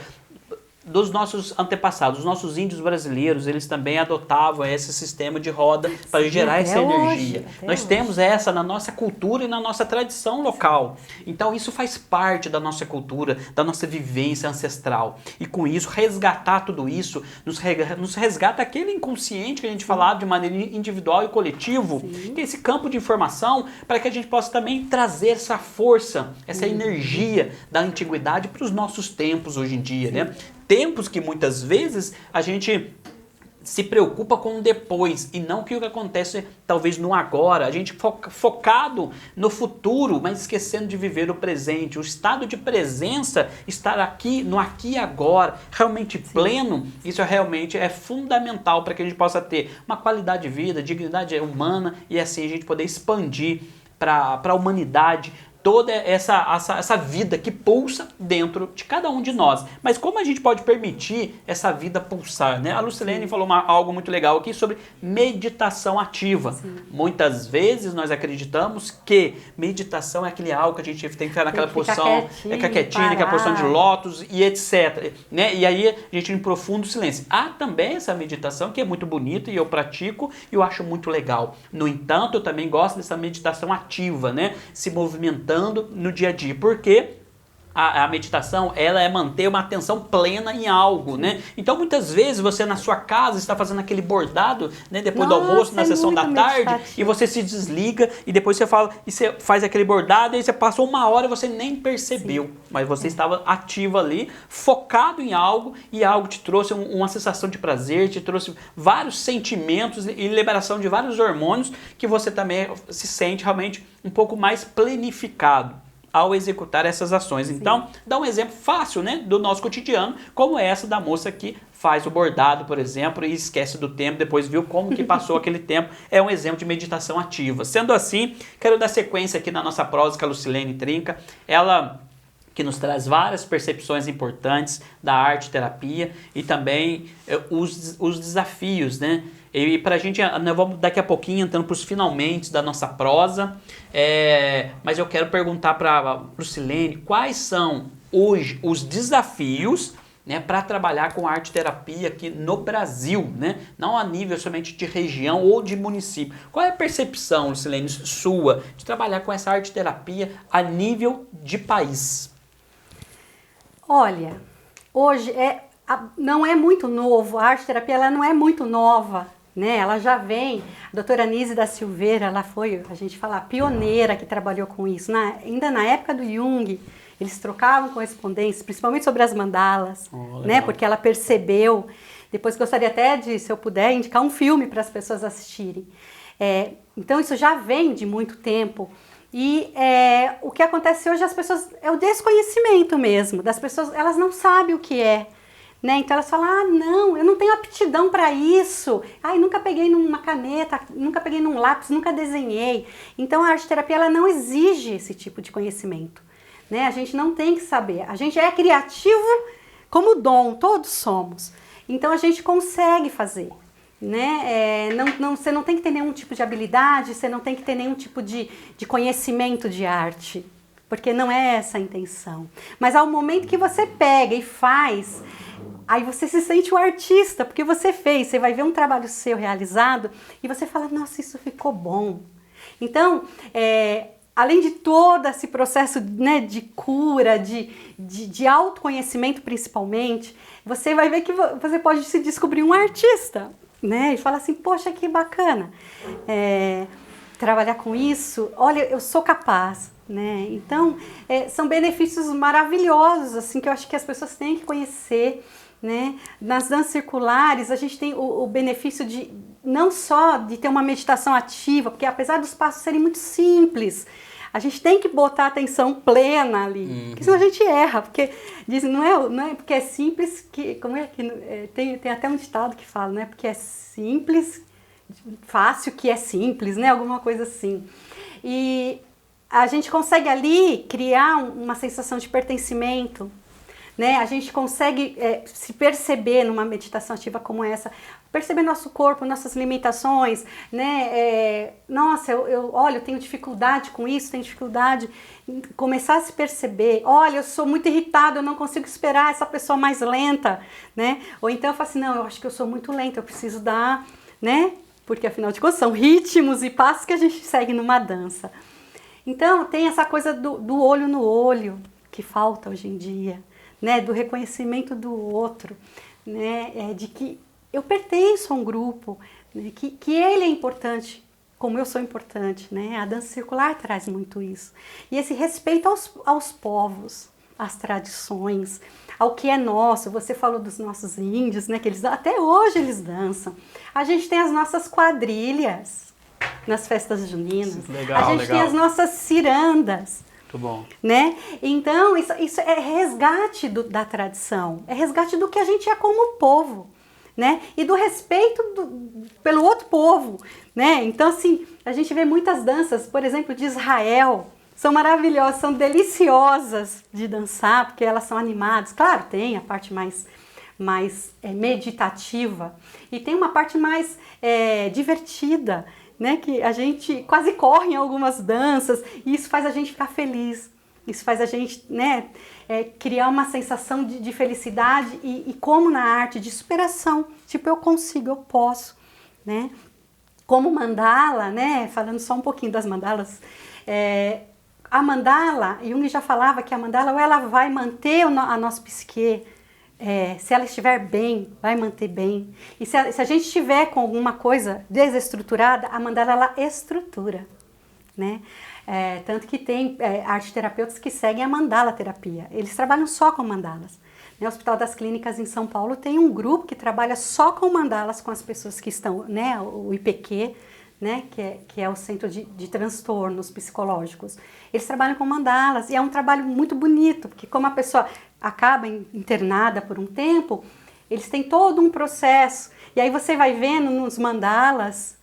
dos nossos antepassados, os nossos índios brasileiros, eles também adotavam esse sistema de roda para gerar essa energia. Nós temos essa na nossa cultura e na nossa tradição local. Então isso faz parte da nossa cultura, da nossa vivência ancestral. E com isso, resgatar tudo isso, nos resgata aquele inconsciente que a gente falava de maneira individual e coletivo, que é esse campo de informação, para que a gente possa também trazer essa força, essa energia da antiguidade para os nossos tempos hoje em dia, né? Tempos que muitas vezes a gente se preocupa com o depois e não com o que acontece talvez no agora. A gente focado no futuro, mas esquecendo de viver o presente. O estado de presença, estar aqui, no aqui e agora, realmente pleno, isso realmente é fundamental para que a gente possa ter uma qualidade de vida, dignidade humana e assim a gente poder expandir para a humanidade toda essa vida que pulsa dentro de cada um de nós. Mas como a gente pode permitir essa vida pulsar, né? A Lucilene falou algo muito legal aqui sobre meditação ativa. Sim. Muitas vezes nós acreditamos que meditação é aquele algo que a gente tem que ficar naquela posição, quietinho, aquela posição de lótus e etc. Né? E aí a gente em profundo silêncio. Há também essa meditação que é muito bonita e eu pratico e eu acho muito legal. No entanto, eu também gosto dessa meditação ativa, né? Se movimentando no dia a dia, porque a meditação, ela é manter uma atenção plena em algo, né? Então, muitas vezes, você na sua casa está fazendo aquele bordado, né? Depois do almoço, na sessão da tarde, e você se desliga, e depois você fala, e você faz aquele bordado, e aí você passou uma hora e você nem percebeu. Sim. Mas você estava ativo ali, focado em algo, e algo te trouxe uma sensação de prazer, te trouxe vários sentimentos e liberação de vários hormônios, que você também se sente realmente um pouco mais planificado ao executar essas ações. Sim. Então, dá um exemplo fácil, né, do nosso cotidiano, como essa da moça que faz o bordado, por exemplo, e esquece do tempo, depois viu como que passou aquele tempo. É um exemplo de meditação ativa. Sendo assim, quero dar sequência aqui na nossa prosa com a Lucilene Trinca. Ela que nos traz várias percepções importantes da arte-terapia e também os desafios, né? E para a gente, nós vamos daqui a pouquinho entrando para os finalmente da nossa prosa, mas eu quero perguntar para o Silene quais são hoje os desafios, né, para trabalhar com arte-terapia aqui no Brasil, né? Não a nível somente de região ou de município. Qual é a percepção, Lucilene, sua, de trabalhar com essa arte-terapia a nível de país? Olha, hoje não é muito novo, a arte-terapia ela não é muito nova, né? Ela já vem, a doutora Nise da Silveira, ela foi, a gente fala, a pioneira que trabalhou com isso, ainda na época do Jung. Eles trocavam correspondências, principalmente sobre as mandalas, né? Porque ela percebeu. Depois gostaria até de, se eu puder, indicar um filme para as pessoas assistirem. Então isso já vem de muito tempo. E o que acontece hoje, as pessoas, é o desconhecimento mesmo. Das pessoas, elas não sabem o que é. Né? Então elas falam, não, eu não tenho aptidão para isso. Nunca peguei numa caneta, nunca peguei num lápis, nunca desenhei. Então a arte-terapia ela não exige esse tipo de conhecimento. Né? A gente não tem que saber, a gente é criativo como dom, todos somos, então a gente consegue fazer, né? Você não tem que ter nenhum tipo de habilidade, você não tem que ter nenhum tipo de conhecimento de arte, porque não é essa a intenção, mas ao momento que você pega e faz, aí você se sente um artista, porque você fez, você vai ver um trabalho seu realizado e você fala, nossa, isso ficou bom. Então, além de todo esse processo, né, de cura, de autoconhecimento principalmente, você vai ver que você pode se descobrir um artista, né? E falar assim, poxa, que bacana, trabalhar com isso, olha, eu sou capaz, né? Então, são benefícios maravilhosos, assim, que eu acho que as pessoas têm que conhecer, né? Nas danças circulares, a gente tem o benefício de não só de ter uma meditação ativa, porque apesar dos passos serem muito simples, a gente tem que botar a atenção plena ali, porque senão a gente erra, porque dizem, não é porque é simples que, como é que tem até um ditado que fala, não é porque é simples, fácil que é simples, né? Alguma coisa assim. E a gente consegue ali criar uma sensação de pertencimento, né? A gente consegue se perceber numa meditação ativa como essa, perceber nosso corpo, nossas limitações, né? Nossa, olha, eu tenho dificuldade com isso, tenho dificuldade em começar a se perceber. Olha, eu sou muito irritada, eu não consigo esperar essa pessoa mais lenta, né? Ou então eu falo assim, não, eu acho que eu sou muito lenta, eu preciso dar, né? Porque afinal de contas são ritmos e passos que a gente segue numa dança. Então tem essa coisa do olho no olho que falta hoje em dia, né, do reconhecimento do outro, né, de que eu pertenço a um grupo, né, que ele é importante, como eu sou importante, né, a dança circular traz muito isso. E esse respeito aos povos, às tradições, ao que é nosso. Você falou dos nossos índios, né, que até hoje eles dançam. A gente tem as nossas quadrilhas nas festas juninas, legal, a gente tem as nossas cirandas. Muito bom. Né? Então, isso é resgate da tradição, é resgate do que a gente é como povo, né? E do respeito pelo outro povo, né? Então, assim, a gente vê muitas danças, por exemplo, de Israel, são maravilhosas, são deliciosas de dançar, porque elas são animadas. Claro, tem a parte mais meditativa e tem uma parte mais divertida, né, que a gente quase corre em algumas danças e isso faz a gente ficar feliz, isso faz a gente, né, criar uma sensação de felicidade e como na arte, de superação, tipo, eu consigo, eu posso, né, como mandala, né, falando só um pouquinho das mandalas, a mandala, Jung já falava que a mandala ou ela vai manter a nossa psique, se ela estiver bem, vai manter bem. E se a gente estiver com alguma coisa desestruturada, a mandala ela estrutura, né? Tanto que tem arte-terapeutas que seguem a mandala terapia. Eles trabalham só com mandalas. No Hospital das Clínicas em São Paulo tem um grupo que trabalha só com mandalas com as pessoas que estão, né? O IPQ, né? Que é o Centro de Transtornos Psicológicos. Eles trabalham com mandalas e é um trabalho muito bonito, porque como a pessoa acaba internada por um tempo, eles têm todo um processo. E aí você vai vendo nos mandalas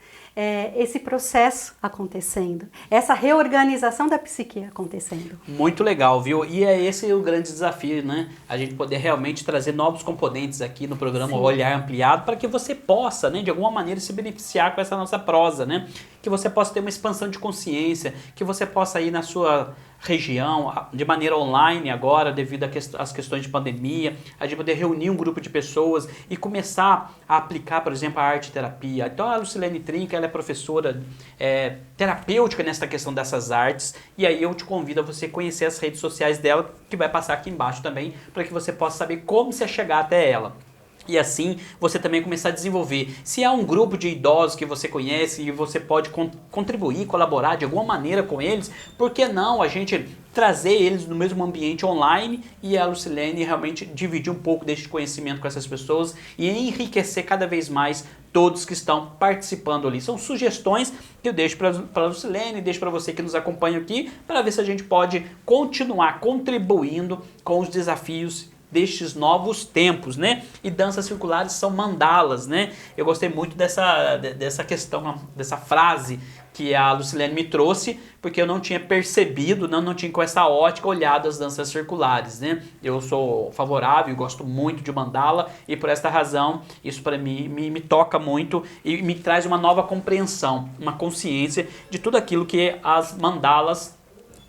esse processo acontecendo, essa reorganização da psique acontecendo. Muito legal, viu? E é esse o grande desafio, né? A gente poder realmente trazer novos componentes aqui no programa Olhar Ampliado para que você possa, né, de alguma maneira se beneficiar com essa nossa prosa, né? Que você possa ter uma expansão de consciência, que você possa ir na sua região, de maneira online agora, devido às questões de pandemia, a gente poder reunir um grupo de pessoas e começar a aplicar, por exemplo, a arte-terapia. Então a Lucilene Trinca, ela é professora terapêutica nessa questão dessas artes, e aí eu te convido a você conhecer as redes sociais dela, que vai passar aqui embaixo também, para que você possa saber como você chegar até ela. E assim você também começar a desenvolver. Se há um grupo de idosos que você conhece e você pode contribuir, colaborar de alguma maneira com eles, por que não a gente trazer eles no mesmo ambiente online e a Lucilene realmente dividir um pouco deste conhecimento com essas pessoas e enriquecer cada vez mais todos que estão participando ali. São sugestões que eu deixo para a Lucilene, deixo para você que nos acompanha aqui, para ver se a gente pode continuar contribuindo com os desafios destes novos tempos, né? E danças circulares são mandalas, né? Eu gostei muito dessa questão, dessa frase que a Lucilene me trouxe, porque eu não tinha percebido, não tinha com essa ótica olhado as danças circulares, né? Eu sou favorável, gosto muito de mandala e por esta razão isso para mim me toca muito e me traz uma nova compreensão, uma consciência de tudo aquilo que as mandalas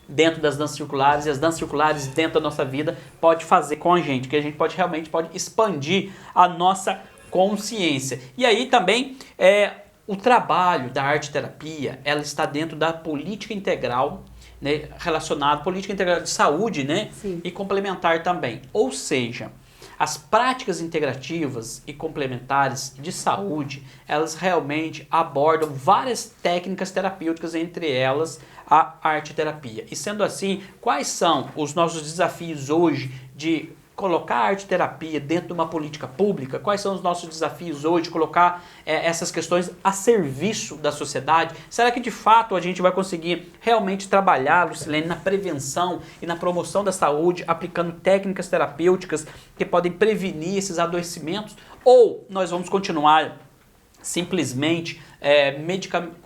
dentro das danças circulares e as danças circulares dentro da nossa vida pode fazer com a gente, que a gente realmente pode expandir a nossa consciência. E aí também o trabalho da arte-terapia, ela está dentro da política integral, né, relacionada à política integral de saúde, né, e complementar também. Ou seja, as práticas integrativas e complementares de saúde, elas realmente abordam várias técnicas terapêuticas, entre elas a arte-terapia. E sendo assim, quais são os nossos desafios hoje de colocar a arte-terapia dentro de uma política pública? Quais são os nossos desafios hoje de colocar essas questões a serviço da sociedade? Será que de fato a gente vai conseguir realmente trabalhar, Lucilene, na prevenção e na promoção da saúde, aplicando técnicas terapêuticas que podem prevenir esses adoecimentos? Ou nós vamos continuar simplesmente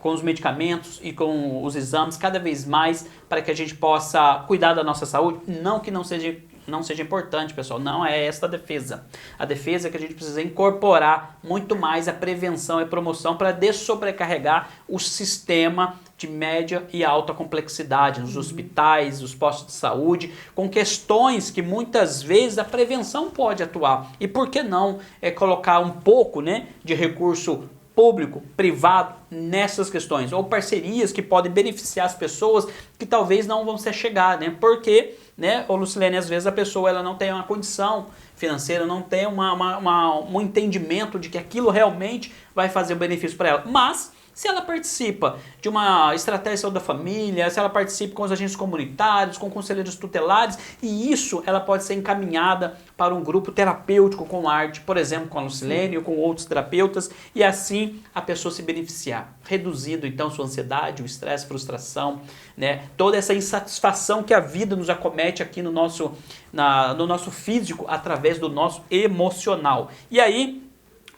com os medicamentos e com os exames cada vez mais para que a gente possa cuidar da nossa saúde? Não que não seja importante, pessoal, não é esta a defesa. A defesa é que a gente precisa incorporar muito mais a prevenção e promoção para dessobrecarregar o sistema de média e alta complexidade nos hospitais, nos postos de saúde, com questões que muitas vezes a prevenção pode atuar. E por que não colocar um pouco, né, de recurso público, privado nessas questões, ou parcerias que podem beneficiar as pessoas que talvez não vão se chegar, né? Porque, né, ô Lucilene, às vezes a pessoa ela não tem uma condição financeira, não tem um entendimento de que aquilo realmente vai fazer um benefício para ela. Mas se ela participa de uma estratégia de saúde da família, se ela participa com os agentes comunitários, com conselheiros tutelares, e isso ela pode ser encaminhada para um grupo terapêutico com arte, por exemplo, com a Lucilene ou com outros terapeutas, e assim a pessoa se beneficiar, reduzindo então sua ansiedade, o estresse, frustração, né? Toda essa insatisfação que a vida nos acomete aqui no nosso físico através do nosso emocional. E aí,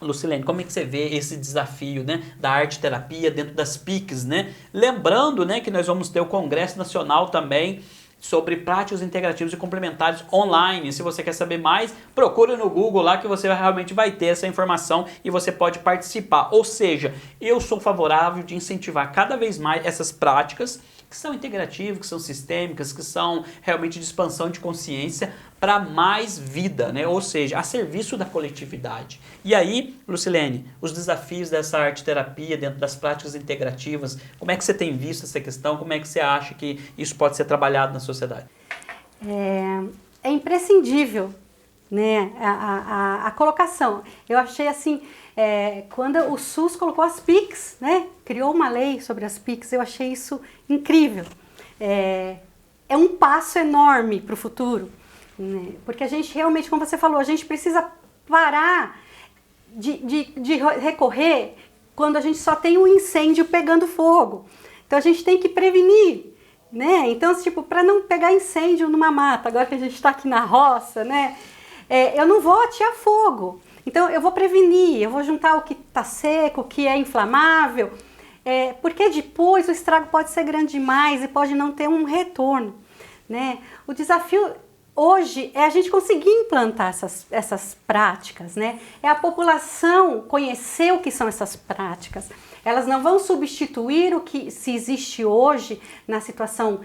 Lucilene, como é que você vê esse desafio, né, da arte-terapia dentro das PICs, né? Lembrando, né, que nós vamos ter o Congresso Nacional também sobre práticas integrativas e complementares online. Se você quer saber mais, procura no Google lá que você realmente vai ter essa informação e você pode participar. Ou seja, eu sou favorável de incentivar cada vez mais essas práticas que são integrativas, que são sistêmicas, que são realmente de expansão de consciência para mais vida, né? Ou seja, a serviço da coletividade. E aí, Lucilene, os desafios dessa arte-terapia dentro das práticas integrativas, como é que você tem visto essa questão? Como é que você acha que isso pode ser trabalhado na sociedade? É imprescindível, né, a colocação. Eu achei assim, quando o SUS colocou as PICs, né, criou uma lei sobre as PICs, eu achei isso incrível. É um passo enorme para o futuro, né, porque a gente realmente, como você falou, a gente precisa parar de recorrer quando a gente só tem um incêndio pegando fogo. Então a gente tem que prevenir, né? Então, tipo, para não pegar incêndio numa mata, agora que a gente está aqui na roça, né? Eu não vou atear fogo. Então eu vou prevenir, eu vou juntar o que está seco, o que é inflamável. porque depois o estrago pode ser grande demais e pode não ter um retorno, né? O desafio hoje é a gente conseguir implantar essas práticas, né? É a população conhecer o que são essas práticas. Elas não vão substituir o que se existe hoje na situação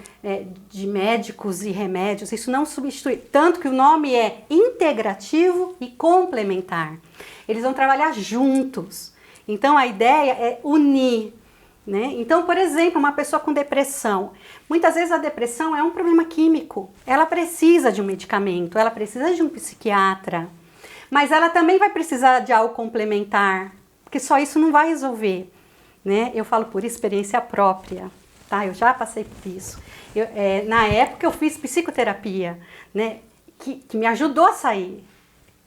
de médicos e remédios. Isso não substitui. Tanto que o nome é integrativo e complementar. Eles vão trabalhar juntos. Então a ideia é unir. Né? Então, por exemplo, uma pessoa com depressão, muitas vezes a depressão é um problema químico, ela precisa de um medicamento, ela precisa de um psiquiatra, mas ela também vai precisar de algo complementar, porque só isso não vai resolver, né? Eu falo por experiência própria, tá? Eu já passei por isso. Na época eu fiz psicoterapia, né? Que me ajudou a sair,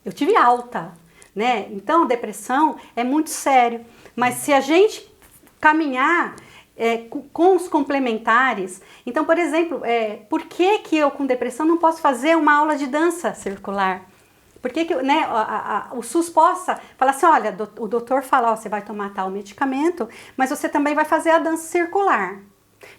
eu tive alta, né? Então, depressão é muito sério, mas se a gente caminhar com os complementares. Então, por exemplo, por que eu com depressão não posso fazer uma aula de dança circular? Por que né, o SUS possa falar assim, olha, o doutor fala, ó, você vai tomar tal medicamento, mas você também vai fazer a dança circular.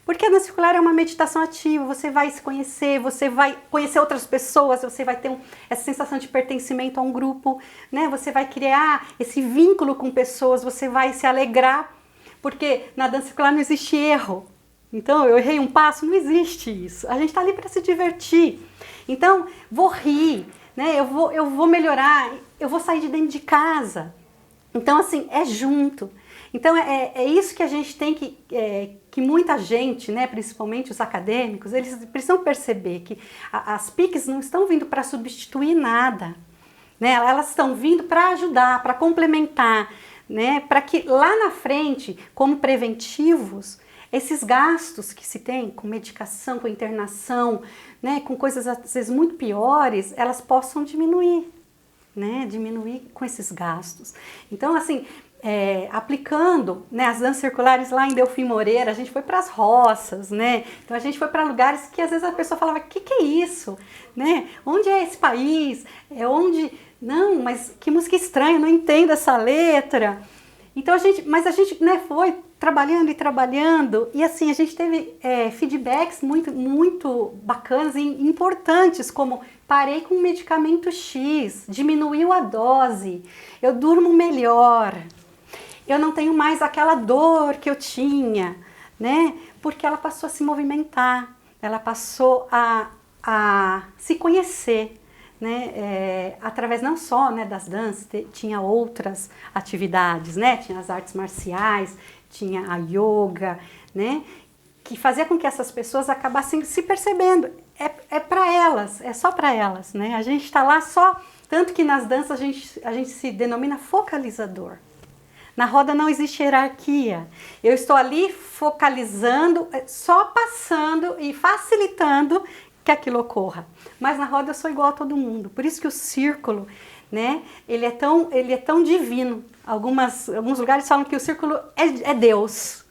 Porque a dança circular é uma meditação ativa, você vai se conhecer, você vai conhecer outras pessoas, você vai ter essa sensação de pertencimento a um grupo, né? Você vai criar esse vínculo com pessoas, você vai se alegrar. Porque na dança circular não existe erro. Então, eu errei um passo, não existe isso. A gente está ali para se divertir. Então, vou rir, né? Eu vou melhorar, eu vou sair de dentro de casa. Então, assim, é junto. Então, é isso que a gente tem que muita gente, né, principalmente os acadêmicos, eles precisam perceber que as PICs não estão vindo para substituir nada. Né? Elas estão vindo para ajudar, para complementar, né, para que lá na frente, como preventivos, esses gastos que se tem com medicação, com internação, né, com coisas às vezes muito piores, elas possam diminuir, né, diminuir com esses gastos. Então, assim, aplicando, né, as danças circulares lá em Delfim Moreira, a gente foi para as roças, né, então a gente foi para lugares que às vezes a pessoa falava, que é isso, né, onde é esse país, não, mas que música estranha, não entendo essa letra. Então a gente né, foi trabalhando e trabalhando e assim a gente teve feedbacks muito, muito bacanas e importantes, como parei com o medicamento X, diminuiu a dose, eu durmo melhor, eu não tenho mais aquela dor que eu tinha, né? Porque ela passou a se movimentar, ela passou a se conhecer. Né, através não só, né, das danças, tinha outras atividades, né, tinha as artes marciais, tinha a yoga, né, que fazia com que essas pessoas acabassem se percebendo, é para elas, é só para elas, né, a gente está lá só, tanto que nas danças a gente se denomina focalizador. Na roda não existe hierarquia, eu estou ali focalizando, só passando e facilitando que aquilo ocorra. Mas na roda eu sou igual a todo mundo. Por isso que o círculo, né, ele é tão divino. Alguns lugares falam que o círculo é Deus.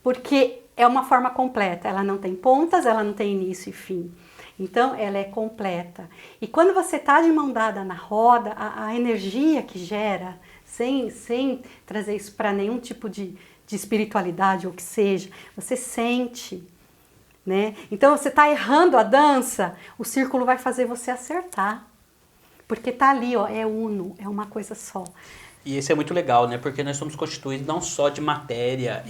Porque é uma forma completa. Ela não tem pontas, ela não tem início e fim. Então, ela é completa. E quando você está de mão dada na roda, a energia que gera, sem trazer isso para nenhum tipo de espiritualidade ou que seja, você sente. Né? Então você está errando a dança, o círculo vai fazer você acertar, porque está ali, ó, é uno, é uma coisa só. E isso é muito legal, né? Porque nós somos constituídos não só de matéria,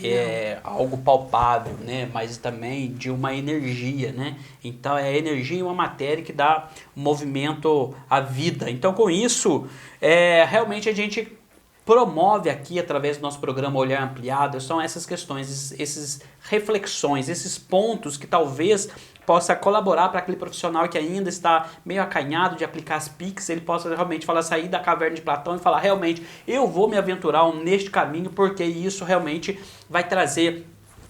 algo palpável, né? Mas também de uma energia, né? Então é a energia e uma matéria que dá movimento à vida. Então com isso, realmente a gente promove aqui, através do nosso programa Olhar Ampliado, são essas questões, essas reflexões, esses pontos que talvez possa colaborar para aquele profissional que ainda está meio acanhado de aplicar as PICs, ele possa realmente sair da caverna de Platão e falar, realmente, eu vou me aventurar neste caminho, porque isso realmente vai trazer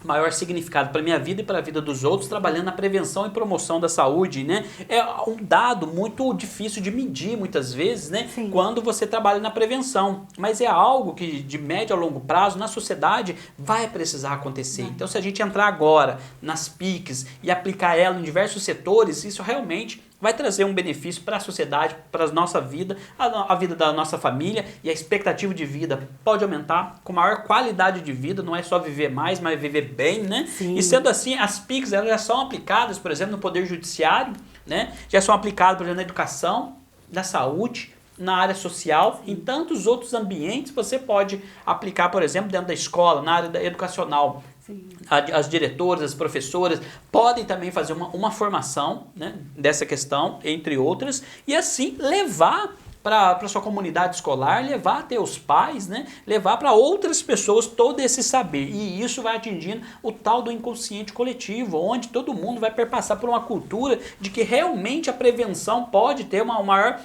maior significado para a minha vida e para a vida dos outros, trabalhando na prevenção e promoção da saúde, né? É um dado muito difícil de medir muitas vezes, né? Sim. Quando você trabalha na prevenção, mas é algo que de médio a longo prazo na sociedade vai precisar acontecer. Então se a gente entrar agora nas PICs e aplicar ela em diversos setores, isso realmente vai trazer um benefício para a sociedade, para a nossa vida, a vida da nossa família, e a expectativa de vida pode aumentar com maior qualidade de vida, não é só viver mais, mas viver bem, né? Sim. E sendo assim, as PICs elas já são aplicadas, por exemplo, no Poder Judiciário, né? Já são aplicadas, por exemplo, na educação, na saúde, na área social, em tantos outros ambientes você pode aplicar, por exemplo, dentro da escola, na área educacional. Sim. As diretoras, as professoras podem também fazer uma formação, né, dessa questão, entre outras, e assim levar para a sua comunidade escolar, levar até os pais, né, levar para outras pessoas todo esse saber. E isso vai atingindo o tal do inconsciente coletivo, onde todo mundo vai perpassar por uma cultura de que realmente a prevenção pode ter uma maior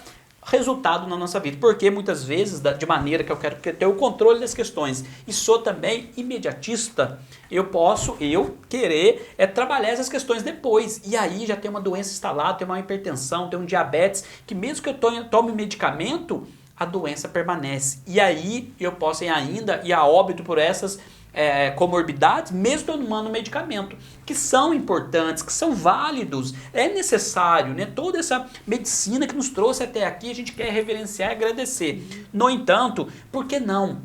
resultado na nossa vida, porque muitas vezes, de maneira que eu quero ter o controle das questões e sou também imediatista, eu querer trabalhar essas questões depois, e aí já tem uma doença instalada, tem uma hipertensão, tem um diabetes, que mesmo que eu tome medicamento, a doença permanece, e aí eu posso ainda ir a óbito por essas comorbidades, mesmo tomando medicamento, que são importantes, que são válidos, é necessário, né? Toda essa medicina que nos trouxe até aqui, a gente quer reverenciar e agradecer. No entanto, por que não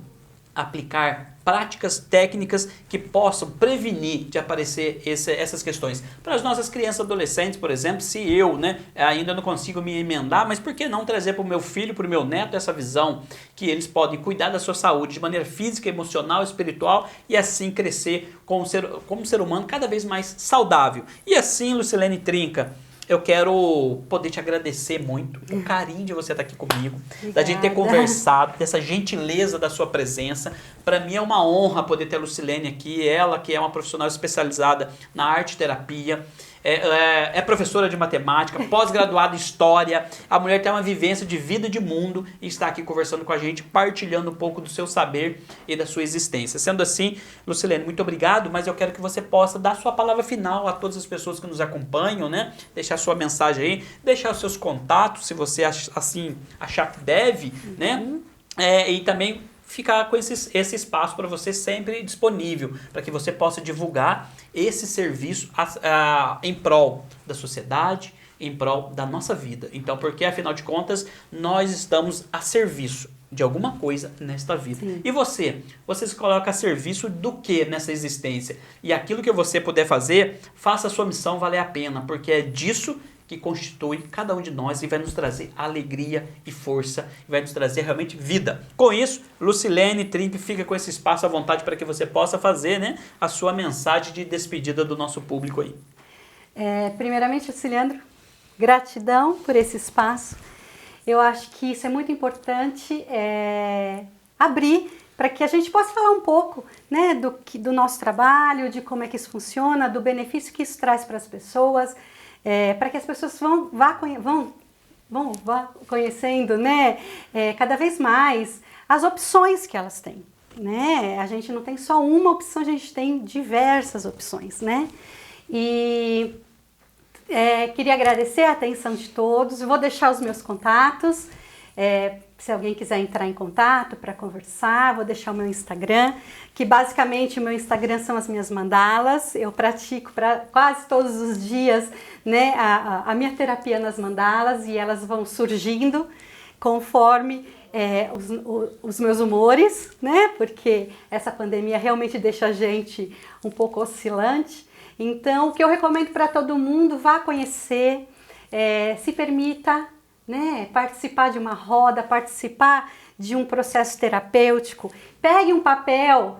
aplicar práticas técnicas que possam prevenir de aparecer essas questões? Para as nossas crianças e adolescentes, por exemplo, se eu, né, ainda não consigo me emendar, mas por que não trazer para o meu filho, para o meu neto essa visão que eles podem cuidar da sua saúde de maneira física, emocional, espiritual e assim crescer como um ser humano cada vez mais saudável. E assim, Lucilene Trinca, eu quero poder te agradecer muito o carinho de você estar aqui comigo, da gente ter conversado, dessa gentileza da sua presença. Para mim é uma honra poder ter a Lucilene aqui, ela que é uma profissional especializada na arte terapia, é professora de matemática, pós-graduada em história, a mulher tem uma vivência de vida e de mundo e está aqui conversando com a gente, partilhando um pouco do seu saber e da sua existência. Sendo assim, Lucilene, muito obrigado, mas eu quero que você possa dar sua palavra final a todas as pessoas que nos acompanham, né? Deixar sua mensagem aí, deixar os seus contatos, se você assim achar que deve, né? E também ficar com esse espaço para você sempre disponível, para que você possa divulgar esse serviço em prol da sociedade, em prol da nossa vida. Então, porque afinal de contas, nós estamos a serviço de alguma coisa nesta vida. Sim. E você se coloca a serviço do que nessa existência? E aquilo que você puder fazer, faça a sua missão valer a pena, porque é disso que constitui cada um de nós e vai nos trazer alegria e força, e vai nos trazer realmente vida. Com isso, Lucilene Trinca fica com esse espaço à vontade para que você possa fazer, né, a sua mensagem de despedida do nosso público aí. Primeiramente, Luciliandro, gratidão por esse espaço. Eu acho que isso é muito importante, abrir para que a gente possa falar um pouco, né, do nosso trabalho, de como é que isso funciona, do benefício que isso traz para as pessoas, para que as pessoas vá conhecendo, né, cada vez mais as opções que elas têm, né? A gente não tem só uma opção, a gente tem diversas opções, né? E queria agradecer a atenção de todos. Eu vou deixar os meus contatos, se alguém quiser entrar em contato para conversar, vou deixar o meu Instagram, que basicamente o meu Instagram são as minhas mandalas. Eu pratico quase todos os dias, né, a minha terapia nas mandalas, e elas vão surgindo conforme os meus humores, né, porque essa pandemia realmente deixa a gente um pouco oscilante. Então, o que eu recomendo para todo mundo, vá conhecer, se permita, né, participar de uma roda, participar de um processo terapêutico. Pegue um papel,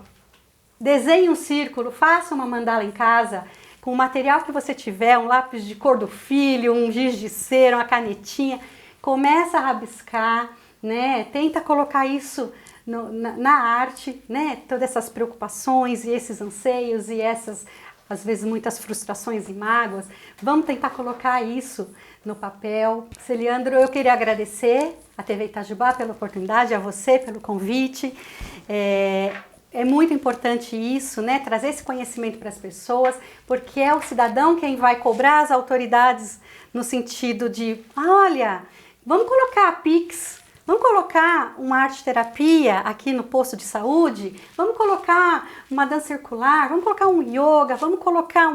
desenhe um círculo, faça uma mandala em casa, com o material que você tiver, um lápis de cor do filho, um giz de cera, uma canetinha, começa a rabiscar, né, tenta colocar isso na arte, né, todas essas preocupações e esses anseios e essas, às vezes, muitas frustrações e mágoas. Vamos tentar colocar isso no papel. Luciliandro, eu queria agradecer a TV Itajubá pela oportunidade, a você pelo convite. É muito importante isso, né? Trazer esse conhecimento para as pessoas, porque é o cidadão quem vai cobrar as autoridades no sentido de, olha, vamos colocar a Pix, vamos colocar uma arte-terapia aqui no posto de saúde, vamos colocar uma dança circular, vamos colocar um yoga, vamos colocar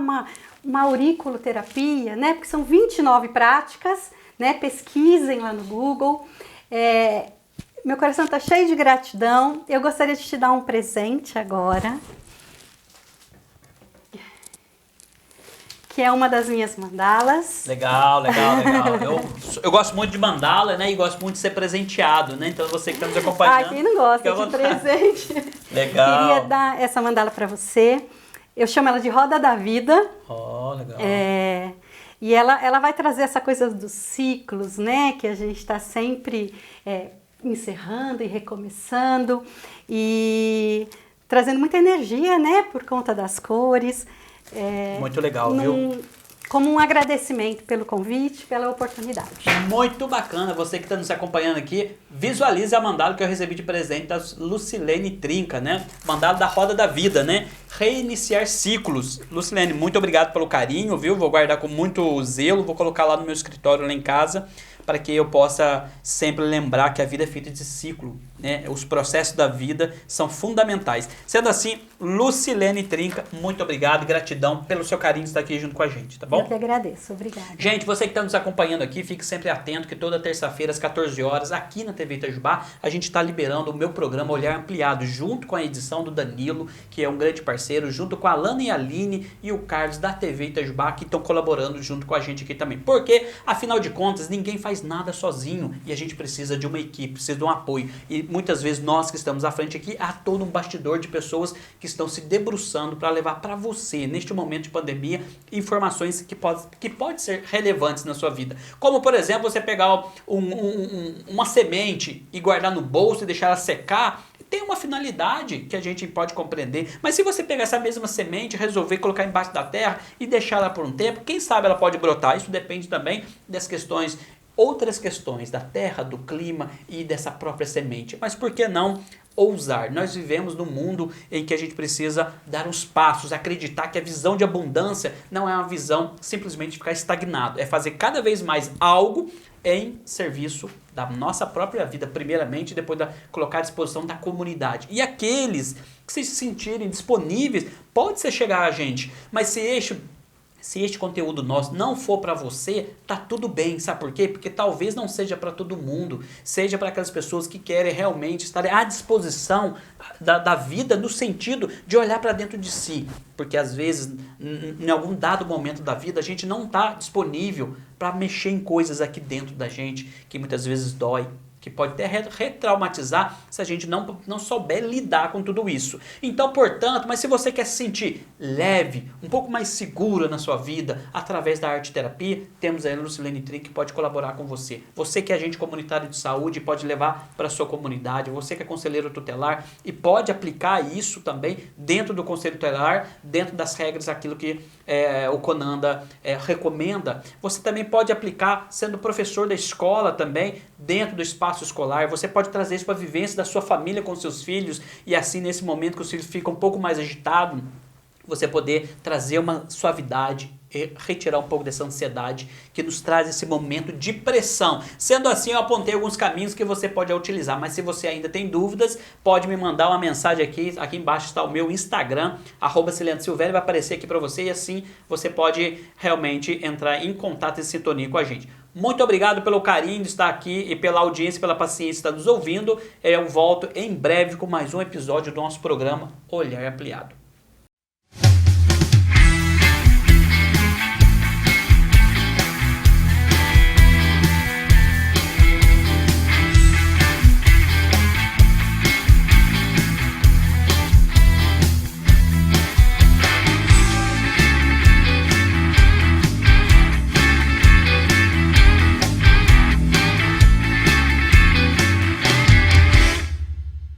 uma auriculoterapia, né? Porque são 29 práticas, né? Pesquisem lá no Google. Meu coração está cheio de gratidão. Eu gostaria de te dar um presente agora, que é uma das minhas mandalas. Legal. Eu gosto muito de mandala, né? E gosto muito de ser presenteado, né? Então você que está nos acompanhando... Quem não gosta de presente? Legal. Queria dar essa mandala para você. Eu chamo ela de Roda da Vida. Legal. E ela vai trazer essa coisa dos ciclos, né? Que a gente está sempre encerrando e recomeçando. E trazendo muita energia, né? Por conta das cores. Muito legal, viu? Como um agradecimento pelo convite, pela oportunidade. Muito bacana, você que está nos acompanhando aqui, visualize a mandala que eu recebi de presente da Lucilene Trinca, né? Mandala da Roda da Vida, né? Reiniciar ciclos. Lucilene, muito obrigado pelo carinho, viu? Vou guardar com muito zelo, vou colocar lá no meu escritório lá em casa, para que eu possa sempre lembrar que a vida é feita de ciclo, né? Os processos da vida são fundamentais. Sendo assim, Lucilene Trinca, muito obrigado e gratidão pelo seu carinho de estar aqui junto com a gente, tá bom? Eu que agradeço, obrigada. Gente, você que está nos acompanhando aqui, fique sempre atento que toda terça-feira às 14 horas, aqui na TV Itajubá, a gente está liberando o meu programa Olhar Ampliado, junto com a edição do Danilo, que é um grande parceiro, junto com a Alana e a Aline e o Carlos da TV Itajubá, que estão colaborando junto com a gente aqui também. Porque, afinal de contas, ninguém faz nada sozinho e a gente precisa de uma equipe, precisa de um apoio. E muitas vezes nós que estamos à frente aqui, há todo um bastidor de pessoas que estão se debruçando para levar para você, neste momento de pandemia, informações que pode ser relevantes na sua vida. Como, por exemplo, você pegar uma semente e guardar no bolso e deixar ela secar, tem uma finalidade que a gente pode compreender. Mas se você pegar essa mesma semente, resolver colocar embaixo da terra e deixar ela por um tempo, quem sabe ela pode brotar. Isso depende também das questões, outras questões da terra, do clima e dessa própria semente. Mas por que não ousar? Nós vivemos num mundo em que a gente precisa dar uns passos, acreditar que a visão de abundância não é uma visão simplesmente de ficar estagnado, é fazer cada vez mais algo em serviço da nossa própria vida, primeiramente, e depois colocar à disposição da comunidade. E aqueles que se sentirem disponíveis, pode ser chegar a gente, mas se este conteúdo nosso não for para você, tá tudo bem, sabe por quê? Porque talvez não seja para todo mundo, seja para aquelas pessoas que querem realmente estar à disposição da vida, no sentido de olhar para dentro de si, porque às vezes, em algum dado momento da vida, a gente não está disponível para mexer em coisas aqui dentro da gente, que muitas vezes dói, que pode até retraumatizar se a gente não souber lidar com tudo isso. Então, portanto, mas se você quer se sentir leve, um pouco mais seguro na sua vida, através da arte terapia, temos aí a Lucilene Trinca que pode colaborar com você. Você que é agente comunitário de saúde, pode levar para a sua comunidade. Você que é conselheiro tutelar e pode aplicar isso também dentro do conselho tutelar, dentro das regras, aquilo que o CONANDA recomenda. Você também pode aplicar sendo professor da escola também, dentro do espaço escolar. Você pode trazer isso para a vivência da sua família com seus filhos e assim, nesse momento que os filhos ficam um pouco mais agitados, você poder trazer uma suavidade e retirar um pouco dessa ansiedade que nos traz esse momento de pressão. Sendo assim, eu apontei alguns caminhos que você pode utilizar, mas se você ainda tem dúvidas, pode me mandar uma mensagem aqui embaixo está o meu Instagram, @CileandroSilvério, vai aparecer aqui para você e assim você pode realmente entrar em contato e sintonia com a gente. Muito obrigado pelo carinho de estar aqui e pela audiência, pela paciência de estar nos ouvindo. Eu volto em breve com mais um episódio do nosso programa Olhar Ampliado.